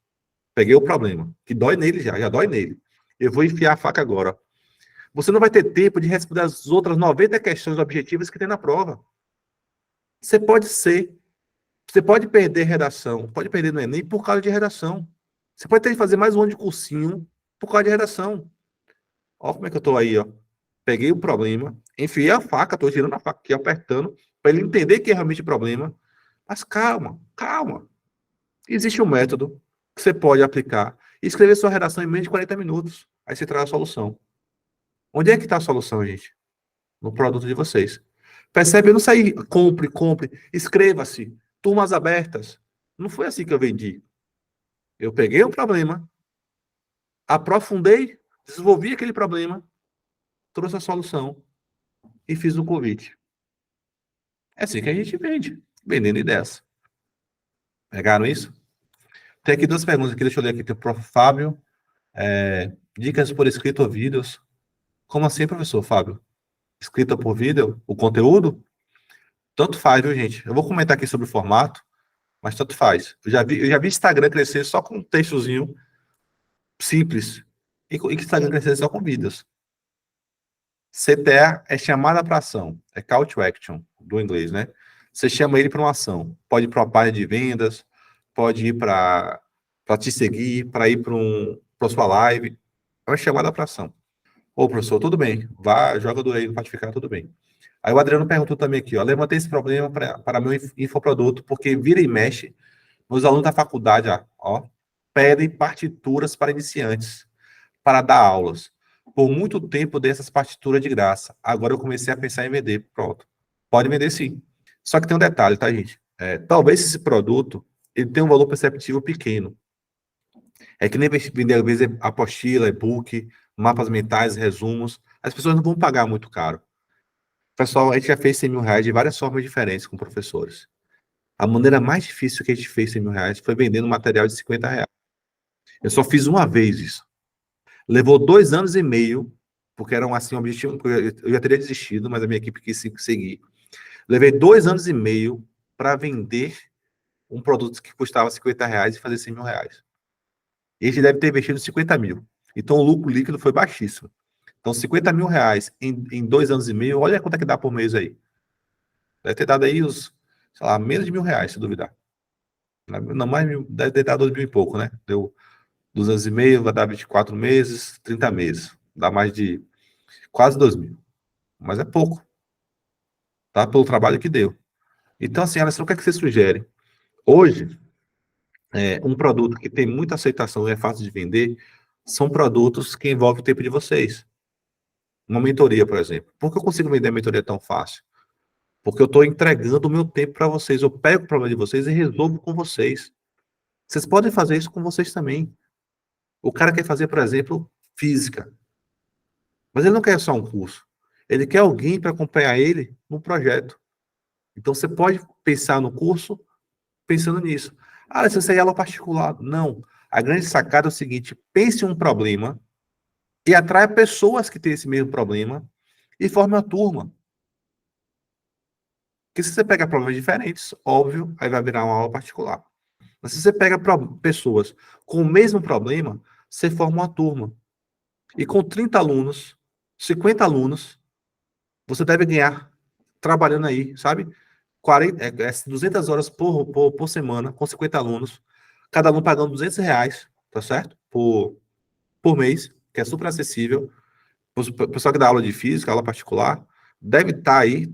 peguei o problema, que dói nele já dói nele. Eu vou enfiar a faca agora. Você não vai ter tempo de responder as outras 90 questões objetivas que tem na prova. Você pode ser, você pode perder redação, pode perder no Enem por causa de redação. Você pode ter que fazer mais um ano de cursinho por causa de redação. Olha como é que eu tô aí, ó. Peguei o problema, enfiei a faca, tô tirando a faca aqui, apertando, para ele entender que é realmente o problema. Mas calma, calma. Existe um método que você pode aplicar e escrever sua redação em menos de 40 minutos. Aí você traz a solução. Onde é que está a solução, gente? No produto de vocês. Percebe? Eu não saí, compre, inscreva-se, turmas abertas. Não foi assim que eu vendi. Eu peguei o problema, aprofundei, desenvolvi aquele problema, trouxe a solução e fiz o convite. É assim que a gente vende, vendendo ideias. Pegaram isso? Tem aqui 2 perguntas aqui, deixa eu ler aqui. Tem o prof. Fábio. Dicas por escrito ou vídeos. Como assim, professor Fábio? Escrita por vídeo? O conteúdo? Tanto faz, viu, gente? Eu vou comentar aqui sobre o formato, mas tanto faz. Eu já vi Instagram crescer só com um textozinho simples. E Instagram crescer só com vídeos. CTA é chamada para ação, é call to action, do inglês, né? Você chama ele para uma ação. Pode ir para uma página de vendas, pode ir para te seguir, para ir para sua live. É uma chamada para ação. Ô, professor, tudo bem. Vá, joga do aí, não pode ficar, tudo bem. Aí o Adriano perguntou também aqui, ó, levantei esse problema para meu infoproduto, porque vira e mexe, meus alunos da faculdade, ó, pedem partituras para iniciantes, para dar aulas. Por muito tempo dei essas partituras de graça. Agora eu comecei a pensar em vender. Pronto. Pode vender sim. Só que tem um detalhe, tá, gente? Talvez esse produto ele tenha um valor perceptível pequeno. É que nem vender, às vezes, apostila, e-book, mapas mentais, resumos. As pessoas não vão pagar muito caro. Pessoal, a gente já fez 100 mil reais de várias formas diferentes com professores. A maneira mais difícil que a gente fez 100 mil reais foi vendendo material de 50 reais. Eu só fiz uma vez isso. Levou 2 anos e meio, porque era assim, um objetivo, eu já teria desistido, mas a minha equipe quis seguir. Levei 2 anos e meio para vender um produto que custava 50 reais e fazer 100 mil reais. E a gente deve ter investido 50 mil. Então o lucro líquido foi baixíssimo. Então 50 mil reais em 2 anos e meio, olha quanto é que dá por mês aí. Deve ter dado aí os, sei lá, menos de R$ 1.000, se duvidar. Não, mais deve ter dado 2 mil e pouco, né? Deu 2 anos e meio, vai dar 24 meses, 30 meses. Dá mais de quase 2 mil. Mas é pouco, tá? Pelo trabalho que deu. Então, assim, Alisson, o que é que você sugere? Hoje, um produto que tem muita aceitação e é fácil de vender são produtos que envolvem o tempo de vocês. Uma mentoria, por exemplo. Por que eu consigo vender a mentoria tão fácil? Porque eu estou entregando o meu tempo para vocês. Eu pego o problema de vocês e resolvo com vocês. Vocês podem fazer isso com vocês também. O cara quer fazer, por exemplo, física. Mas ele não quer só um curso. Ele quer alguém para acompanhar ele no projeto. Então, você pode pensar no curso pensando nisso. Ah, se você é aula particular. Não. A grande sacada é o seguinte: pense em um problema e atraia pessoas que têm esse mesmo problema e forme uma turma. Porque se você pega problemas diferentes, óbvio, aí vai virar uma aula particular. Mas se você pega pessoas com o mesmo problema, você forma uma turma. E com 30 alunos, 50 alunos, você deve ganhar trabalhando aí, sabe? 200 horas por semana, com 50 alunos, cada aluno pagando R$ 200, tá certo? Por mês, que é super acessível. O pessoal que dá aula de física, aula particular, deve estar aí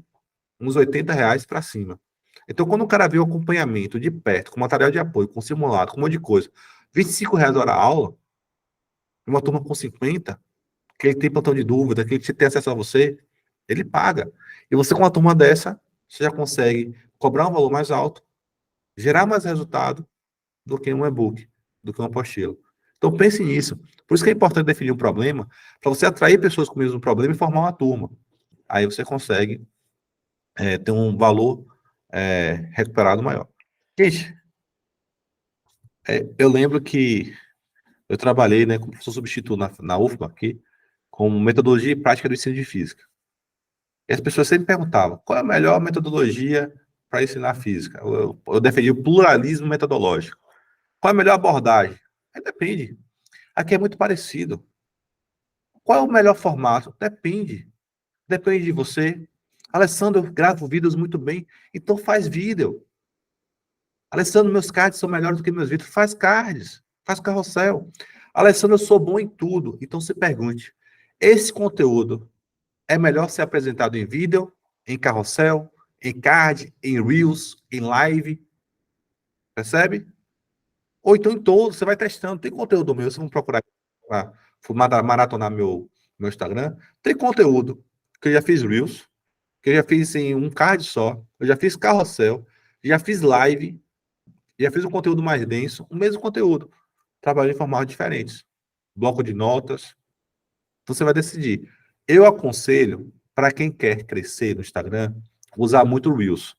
uns R$ 80 para cima. Então, quando o cara vê o acompanhamento de perto, com material de apoio, com simulado, com um monte de coisa, R$ 25 hora a aula, uma turma com 50, que ele tem plantão de dúvida, que ele tem acesso a você, ele paga. E você, com uma turma dessa, você já consegue cobrar um valor mais alto, gerar mais resultado do que um e-book, do que uma apostila. Então, pense nisso. Por isso que é importante definir um problema, para você atrair pessoas com o mesmo problema e formar uma turma. Aí você consegue ter um valor recuperado maior. Gente, eu lembro que eu trabalhei, né, como professor substituto na UFBA aqui, com metodologia e prática do ensino de física. E as pessoas sempre perguntavam, qual é a melhor metodologia para ensinar física? Eu defendi o pluralismo metodológico. Qual é a melhor abordagem? Aí depende. Aqui é muito parecido. Qual é o melhor formato? Depende. Depende de você. Alessandro, eu gravo vídeos muito bem, então faz vídeo. Alessandro, meus cards são melhores do que meus vídeos. Faz cards, faz carrossel. Alessandro, eu sou bom em tudo. Então se pergunte, esse conteúdo é melhor ser apresentado em vídeo, em carrossel, em card, em reels, em live? Percebe? Ou então em todos, você vai testando. Tem conteúdo meu, vocês vão procurar maratonar meu Instagram. Tem conteúdo que eu já fiz reels, que eu já fiz em um card só, eu já fiz carrossel, já fiz live, já fiz um conteúdo mais denso, o mesmo conteúdo, trabalhando em formatos diferentes. Bloco de notas. Então você vai decidir. Eu aconselho, para quem quer crescer no Instagram, usar muito Reels.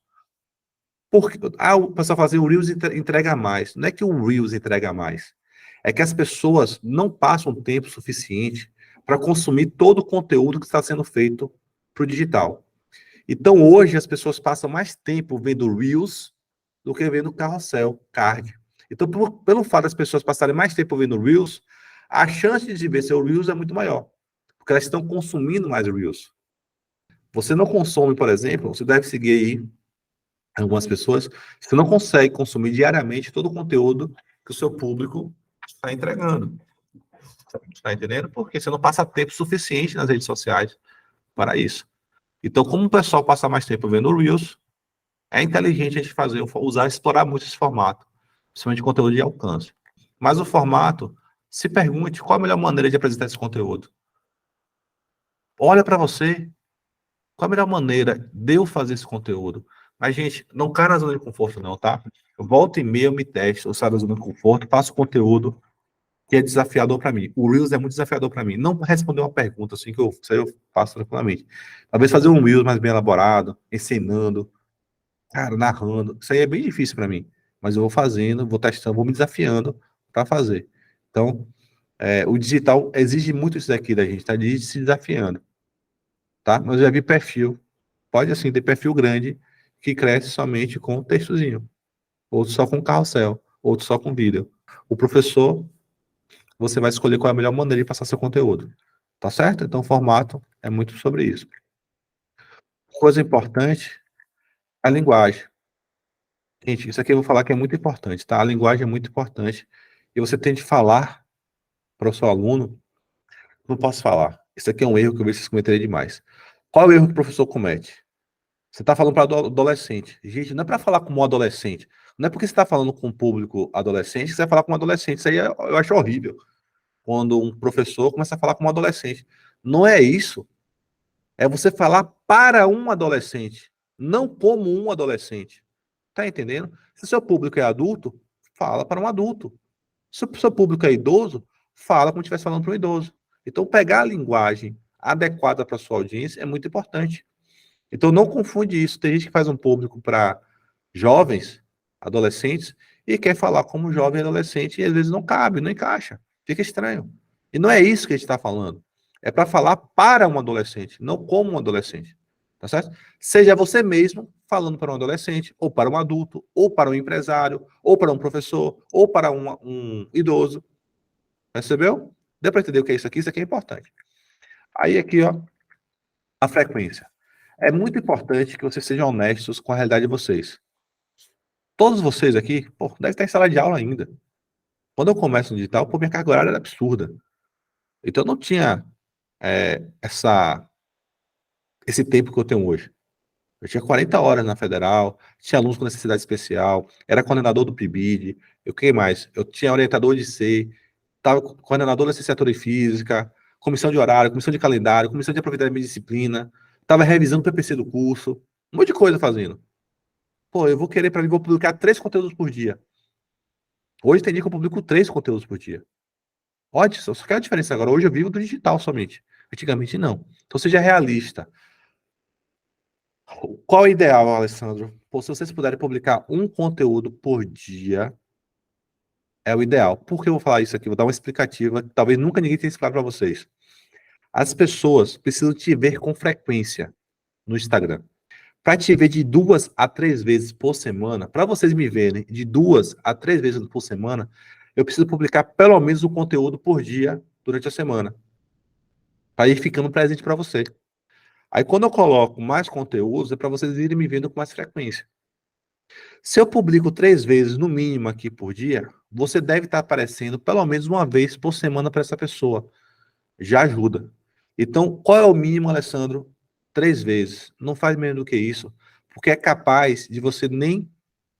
Porque, o pessoal fala assim, o Reels entrega mais. Não é que o Reels entrega mais. É que as pessoas não passam tempo suficiente para consumir todo o conteúdo que está sendo feito para o digital. Então, hoje, as pessoas passam mais tempo vendo Reels do que vendo carrossel, card. Então, pelo fato das pessoas passarem mais tempo vendo Reels, a chance de ver seu Reels é muito maior. Porque elas estão consumindo mais Reels. Você não consome, por exemplo, você deve seguir aí algumas pessoas, você não consegue consumir diariamente todo o conteúdo que o seu público está entregando. Está entendendo? Porque você não passa tempo suficiente nas redes sociais para isso. Então, como o pessoal passa mais tempo vendo o Reels, é inteligente a gente usar, explorar muito esse formato, principalmente conteúdo de alcance. Mas o formato, se pergunte qual a melhor maneira de apresentar esse conteúdo. Olha para você, qual a melhor maneira de eu fazer esse conteúdo. Mas, gente, não cai na zona de conforto, não, tá? Eu volto e meia, eu me testo, eu saio da zona de conforto, faço conteúdo que é desafiador para mim. O Reels é muito desafiador para mim. Não responder uma pergunta assim que isso aí eu faço tranquilamente. Talvez fazer um Reels mais bem elaborado, ensinando, cara, narrando. Isso aí é bem difícil para mim. Mas eu vou fazendo, vou testando, vou me desafiando para fazer. Então, o digital exige muito isso daqui da gente, tá? De se desafiando, tá? Mas eu já vi perfil, pode assim, ter perfil grande que cresce somente com textozinho, outro só com carrossel, outro só com vídeo. O professor, você vai escolher qual é a melhor maneira de passar seu conteúdo. Tá certo? Então, o formato é muito sobre isso. Coisa importante, a linguagem. Gente, isso aqui eu vou falar que é muito importante, tá? A linguagem é muito importante. E você tem de falar para o seu aluno, não posso falar. Isso aqui é um erro que eu vejo vocês cometerem demais. Qual é o erro que o professor comete? Você está falando para adolescente. Gente, não é para falar como um adolescente. Não é porque você está falando com um público adolescente que você vai falar com um adolescente. Isso aí eu acho horrível. Quando um professor começa a falar com um adolescente. Não é isso. É você falar para um adolescente, não como um adolescente. Tá entendendo? Se o seu público é adulto, fala para um adulto. Se o seu público é idoso, fala como se estivesse falando para um idoso. Então, pegar a linguagem adequada para a sua audiência é muito importante. Então, não confunde isso. Tem gente que faz um público para jovens, adolescentes, e quer falar como jovem e adolescente, e às vezes não cabe, não encaixa. Fica estranho. E não é isso que a gente está falando. É para falar para um adolescente, não como um adolescente. Tá certo? Seja você mesmo falando para um adolescente, ou para um adulto, ou para um empresário, ou para um professor, ou para um idoso. Percebeu? Deu para entender o que é isso aqui? Isso aqui é importante. Aí aqui, ó, a frequência. É muito importante que vocês sejam honestos com a realidade de vocês. Todos vocês aqui, pô, devem estar em sala de aula ainda. Quando eu começo no digital, pô, minha carga horária era absurda. Então eu não tinha esse tempo que eu tenho hoje. Eu tinha 40 horas na federal, tinha alunos com necessidade especial, era coordenador do PIBID, eu que mais? Eu tinha orientador de C, estava coordenador da licenciatura em física, comissão de horário, comissão de calendário, comissão de aproveitamento de disciplina, estava revisando o PPC do curso, um monte de coisa fazendo. Pô, eu vou querer para mim, vou publicar 3 conteúdos por dia. Hoje tem dia que eu publico 3 conteúdos por dia. Pode, só que a diferença agora, hoje eu vivo do digital somente. Antigamente não. Então seja realista. Qual é o ideal, Alessandro? Pô, se vocês puderem publicar um conteúdo por dia, é o ideal. Por que eu vou falar isso aqui? Vou dar uma explicativa, que talvez nunca ninguém tenha explicado para vocês. As pessoas precisam te ver com frequência no Instagram. Para te ver de 2 a 3 vezes por semana, para vocês me verem de 2 a 3 vezes por semana, eu preciso publicar pelo menos um conteúdo por dia durante a semana, para ir ficando presente para você. Aí quando eu coloco mais conteúdos, é para vocês irem me vendo com mais frequência. Se eu publico 3 vezes no mínimo aqui por dia, você deve estar aparecendo pelo menos uma vez por semana para essa pessoa. Já ajuda. Então, qual é o mínimo, Alessandro? 3 vezes. Não faz menos do que isso, porque é capaz de você nem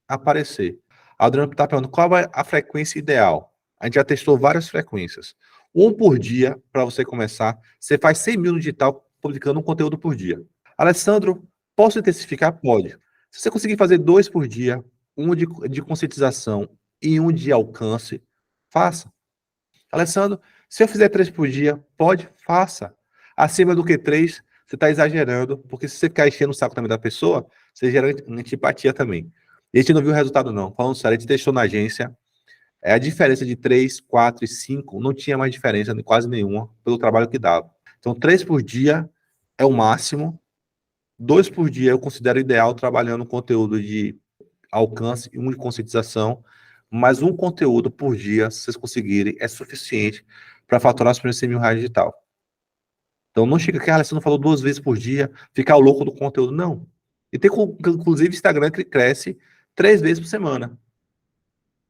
aparecer. A Adriana está perguntando qual é a frequência ideal. A gente já testou várias frequências. Um por dia, para você começar. Você faz 100 mil no digital publicando um conteúdo por dia. Alessandro, posso intensificar? Pode. Se você conseguir fazer 2 por dia, um de conscientização e um de alcance, faça. Alessandro, se eu fizer 3 por dia, pode? Faça. Acima do que 3, você está exagerando, porque se você ficar enchendo o saco também da pessoa, você gera antipatia também. E a gente não viu o resultado, não. Falando sério, a gente testou na agência. A diferença de 3, 4 e 5 não tinha mais diferença, quase nenhuma, pelo trabalho que dava. Então, 3 por dia é o máximo. 2 por dia eu considero ideal trabalhando conteúdo de alcance e um de conscientização, mas um conteúdo por dia, se vocês conseguirem, é suficiente para faturar os primeiros 100 mil reais digital. Então não chega aqui, você não falou 2 vezes por dia, ficar o louco do conteúdo, não. E tem, inclusive, Instagram que cresce 3 vezes por semana.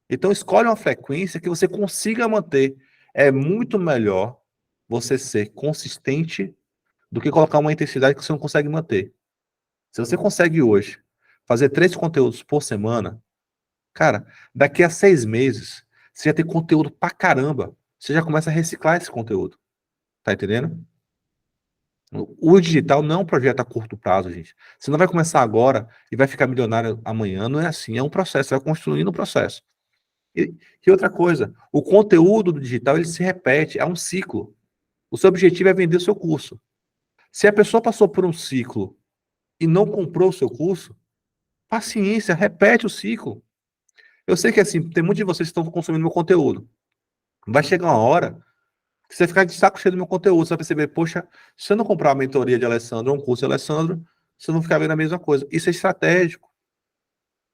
Então escolhe uma frequência que você consiga manter. É muito melhor você ser consistente do que colocar uma intensidade que você não consegue manter. Se você consegue hoje fazer 3 conteúdos por semana, cara, daqui a 6 meses, você já tem conteúdo pra caramba. Você já começa a reciclar esse conteúdo. Tá entendendo? O digital não é um projeto a curto prazo, gente. Você não vai começar agora e vai ficar milionário amanhã. Não é assim. É um processo. Você vai construindo o processo. E outra coisa, o conteúdo do digital ele se repete. É um ciclo. O seu objetivo é vender o seu curso. Se a pessoa passou por um ciclo e não comprou o seu curso, paciência, repete o ciclo. Eu sei que assim, tem muitos de vocês que estão consumindo meu conteúdo. Vai chegar uma hora que você ficar de saco cheio do meu conteúdo, você vai perceber, poxa, se eu não comprar uma mentoria de Alessandro ou um curso de Alessandro, você não ficar vendo a mesma coisa. Isso é estratégico.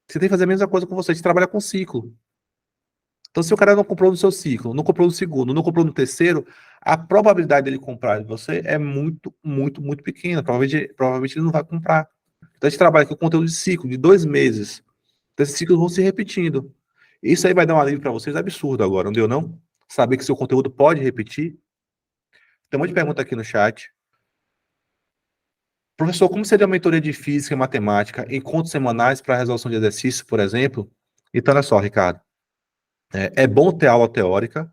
Você tem que fazer a mesma coisa com você, de trabalhar com ciclo. Então, se o cara não comprou no seu ciclo, não comprou no segundo, não comprou no terceiro, a probabilidade dele comprar de você é muito, muito, muito pequena. Provavelmente ele não vai comprar. Então, a gente trabalha com conteúdo de ciclo, de 2 meses. Então, esses ciclos vão se repetindo. Isso aí vai dar um alívio para vocês absurdo agora, não deu não? Saber que seu conteúdo pode repetir. Tem um monte de pergunta aqui no chat. Professor, como seria uma mentoria de física e matemática, encontros semanais para resolução de exercícios, por exemplo? Então, olha só, Ricardo. É bom ter aula teórica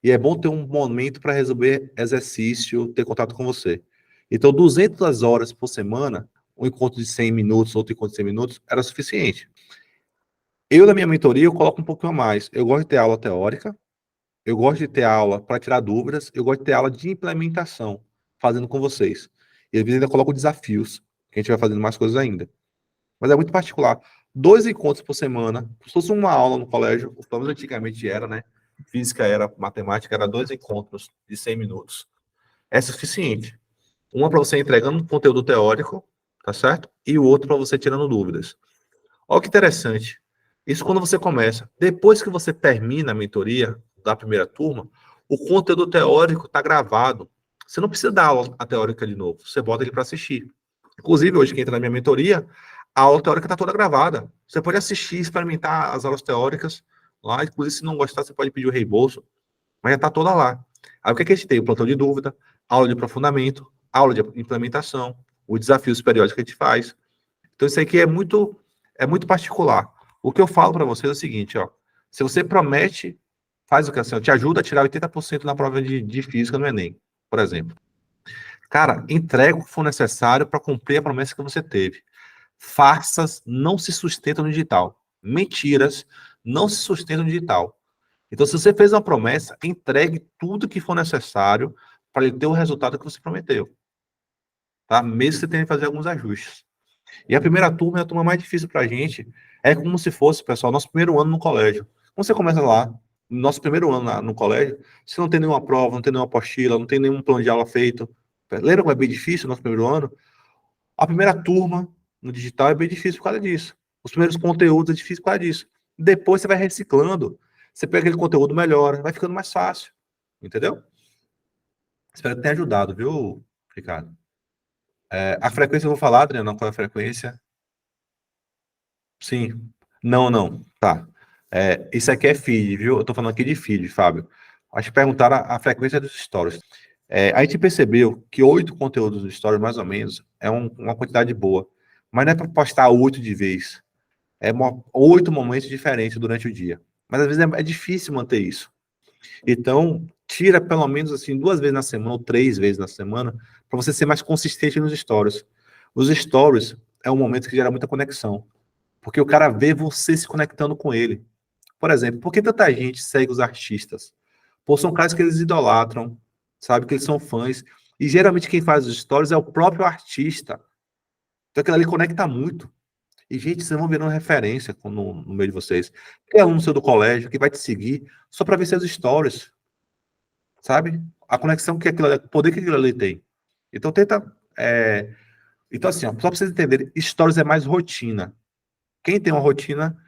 e é bom ter um momento para resolver exercício, ter contato com você. Então, 200 horas por semana, um encontro de 100 minutos, outro encontro de 100 minutos, era suficiente. Eu, na minha mentoria, eu coloco um pouquinho a mais. Eu gosto de ter aula teórica, eu gosto de ter aula para tirar dúvidas, eu gosto de ter aula de implementação, fazendo com vocês. E às vezes ainda coloco desafios, que a gente vai fazendo mais coisas ainda. Mas é muito particular. 2 encontros por semana, se fosse uma aula no colégio, pelo menos antigamente era, né? Física era, matemática era 2 encontros de 100 minutos. É suficiente. Uma para você entregando conteúdo teórico, tá certo? E o outro para você tirando dúvidas. Olha que interessante. Isso quando você começa. Depois que você termina a mentoria da primeira turma, o conteúdo teórico está gravado. Você não precisa dar aula a teórica de novo. Você bota ele para assistir. Inclusive, hoje, quem entra na minha mentoria, a aula teórica está toda gravada. Você pode assistir, experimentar as aulas teóricas lá. Inclusive, se não gostar, você pode pedir o reembolso. Mas já está toda lá. Aí o que, é que a gente tem? O plantão de dúvida, aula de aprofundamento, aula de implementação, os desafios periódicos que a gente faz. Então, isso aqui é muito particular. O que eu falo para vocês é o seguinte, ó. Se você promete, faz o que assim, ó, te ajuda a tirar 80% na prova de física no Enem, por exemplo. Cara, entrega o que for necessário para cumprir a promessa que você teve. Farsas não se sustentam no digital. Mentiras não se sustentam no digital. Então, se você fez uma promessa, entregue tudo que for necessário para ele ter o resultado que você prometeu. Tá? Mesmo que você tenha que fazer alguns ajustes. E a primeira turma é a turma mais difícil para a gente. É como se fosse, pessoal, nosso primeiro ano no colégio. Quando você começa lá, no nosso primeiro ano no colégio, você não tem nenhuma prova, não tem nenhuma apostila, não tem nenhum plano de aula feito. Lembra como é bem difícil o nosso primeiro ano? A primeira turma no digital é bem difícil por causa disso. Os primeiros conteúdos é difícil por causa disso. Depois você vai reciclando. Você pega aquele conteúdo melhor, vai ficando mais fácil. Entendeu? Espero que tenha ajudado, viu, Ricardo? A frequência eu vou falar, Adriano, qual é a frequência? Sim. Não, não. Tá. Isso aqui é feed, viu? Eu tô falando aqui de feed, Fábio. Acho que perguntaram a frequência dos stories. A gente percebeu que 8 conteúdos no stories, mais ou menos, é uma quantidade boa. Mas não é para postar 8 de vez. 8 momentos diferentes durante o dia. Mas às vezes é difícil manter isso. Então, tira pelo menos assim 2 vezes na semana ou 3 vezes na semana para você ser mais consistente nos stories. Os stories é um momento que gera muita conexão. Porque o cara vê você se conectando com ele. Por exemplo, por que tanta gente segue os artistas? Pô, são caras que eles idolatram, sabe? Que eles são fãs. E geralmente quem faz os stories é o próprio artista. Então aquilo ali conecta muito. E, gente, vocês vão virando referência no meio de vocês. Tem aluno seu do colégio que vai te seguir só para ver seus stories, sabe? A conexão que aquilo, o poder que aquilo ali tem. Então tenta. Então, assim, ó, só para vocês entenderem, stories é mais rotina. Quem tem uma rotina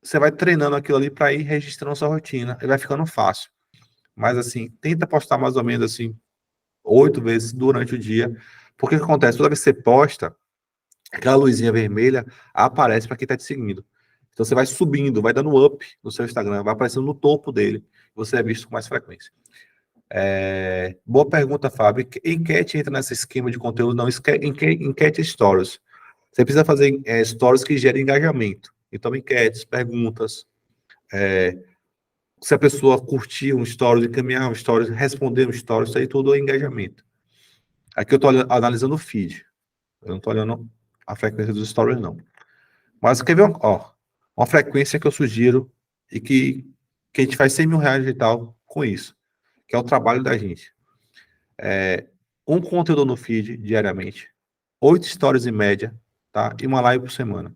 você vai treinando aquilo ali para ir registrando sua rotina e vai ficando fácil. Mas assim, tenta postar mais ou menos assim 8 vezes durante o dia. Porque o que acontece? Toda vez que você posta, aquela luzinha vermelha aparece para quem está te seguindo. Então você vai subindo, vai dando up no seu Instagram, vai aparecendo no topo dele. Você é visto com mais frequência. Boa pergunta, Fábio. Enquete entra nesse esquema de conteúdo? Não, enquete stories. Você precisa fazer stories que gerem engajamento. Então, enquetes, perguntas. Se a pessoa curtir um stories, encaminhar um stories, responder um stories, isso aí tudo é engajamento. Aqui eu estou analisando o feed. Eu não estou olhando a frequência dos stories, não. Mas quer ver uma frequência que eu sugiro e que a gente faz 100 mil reais e tal com isso, que é o trabalho da gente. Um conteúdo no feed diariamente, 8 stories em média, tá? E uma live por semana.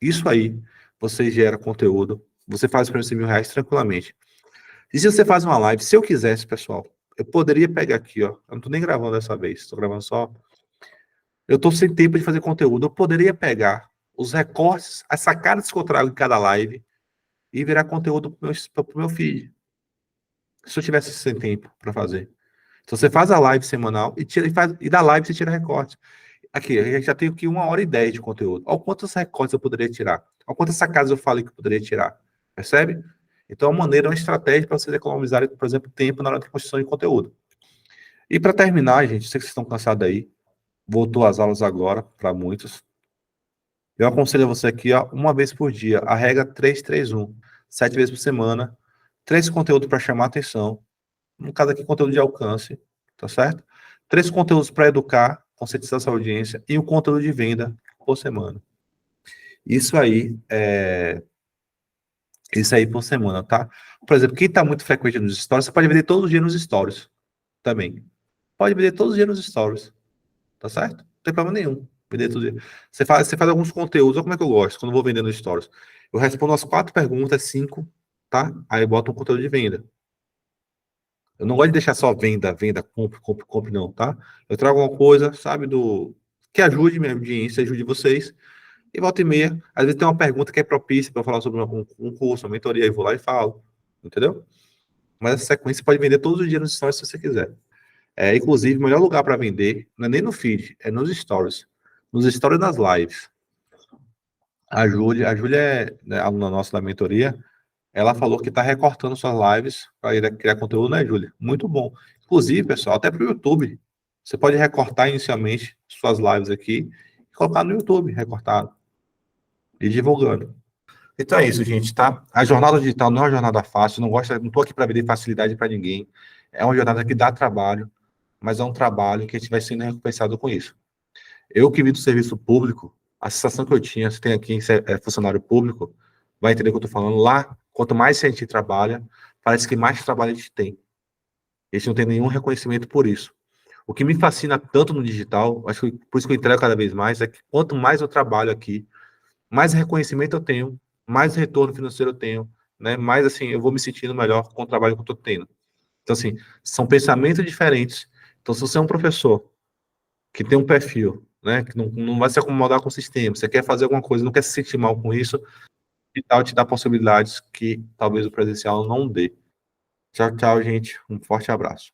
Isso aí, você gera conteúdo, você faz para 100 mil reais tranquilamente. E se você faz uma live, se eu quisesse, pessoal, eu poderia pegar aqui, ó. Eu não tô nem gravando dessa vez, estou gravando só. Eu tô sem tempo de fazer conteúdo. Eu poderia pegar os recortes, as sacadas que eu trago em cada live e virar conteúdo pro meu feed. Se eu tivesse sem tempo para fazer. Então você faz a live semanal e da live você tira recortes. Aqui, a gente já tem aqui 1h10 de conteúdo. Olha quantos recortes eu poderia tirar. Olha quantas sacadas eu falei que eu poderia tirar. Percebe? Então, é uma maneira, uma estratégia para vocês economizarem, por exemplo, tempo na hora da construção de conteúdo. E para terminar, gente, sei que vocês estão cansados aí. Voltou às aulas agora, para muitos. Eu aconselho a você aqui, ó, uma vez por dia. A regra 3-3-1. 7 vezes por semana. 3 conteúdos para chamar atenção. No caso aqui, conteúdo de alcance. Tá certo? 3 conteúdos para educar, conscientizar sua audiência. E um conteúdo de venda por semana. Isso aí por semana, tá? Por exemplo, quem está muito frequente nos stories, você pode vender todos os dias nos stories também. Pode vender todos os dias nos stories. Tá certo? Não tem problema nenhum. Vender todo dia. Você faz alguns conteúdos, olha como é que eu gosto, quando eu vou vender nos stories. Eu respondo as 4 perguntas, 5, tá? Aí eu boto um conteúdo de venda. Eu não gosto de deixar só venda, venda, compre, compre, compre, não, tá? Eu trago alguma coisa, sabe, que ajude minha audiência, ajude vocês. E volta e meia, às vezes tem uma pergunta que é propícia para falar sobre um curso, uma mentoria, aí eu vou lá e falo. Entendeu? Mas essa sequência você pode vender todos os dias nos stories se você quiser. Inclusive, o melhor lugar para vender não é nem no feed, é nos stories. Nos stories das lives. A Júlia é, né, aluna nossa da mentoria, ela falou que está recortando suas lives para ir criar conteúdo, né, Júlia? Muito bom. Inclusive, pessoal, até para o YouTube. Você pode recortar inicialmente suas lives aqui e colocar no YouTube, recortado, e divulgando. Então é isso, gente, tá? A jornada digital não é uma jornada fácil, não estou aqui para vender facilidade para ninguém. É uma jornada que dá trabalho, mas é um trabalho que a gente vai sendo recompensado com isso. Eu que vim do serviço público, a sensação que eu tinha, você tem aqui funcionário público, vai entender o que eu estou falando. Lá, quanto mais a gente trabalha, parece que mais trabalho a gente tem. A gente não tem nenhum reconhecimento por isso. O que me fascina tanto no digital, acho que por isso que eu entrego cada vez mais, é que quanto mais eu trabalho aqui, mais reconhecimento eu tenho, mais retorno financeiro eu tenho, né? Mais assim, eu vou me sentindo melhor com o trabalho que eu estou tendo. Então, assim, são pensamentos diferentes. Então, se você é um professor que tem um perfil, né, que não vai se acomodar com o sistema, você quer fazer alguma coisa, não quer se sentir mal com isso, e tal, te dá possibilidades que talvez o presencial não dê. Tchau, tchau, gente. Um forte abraço.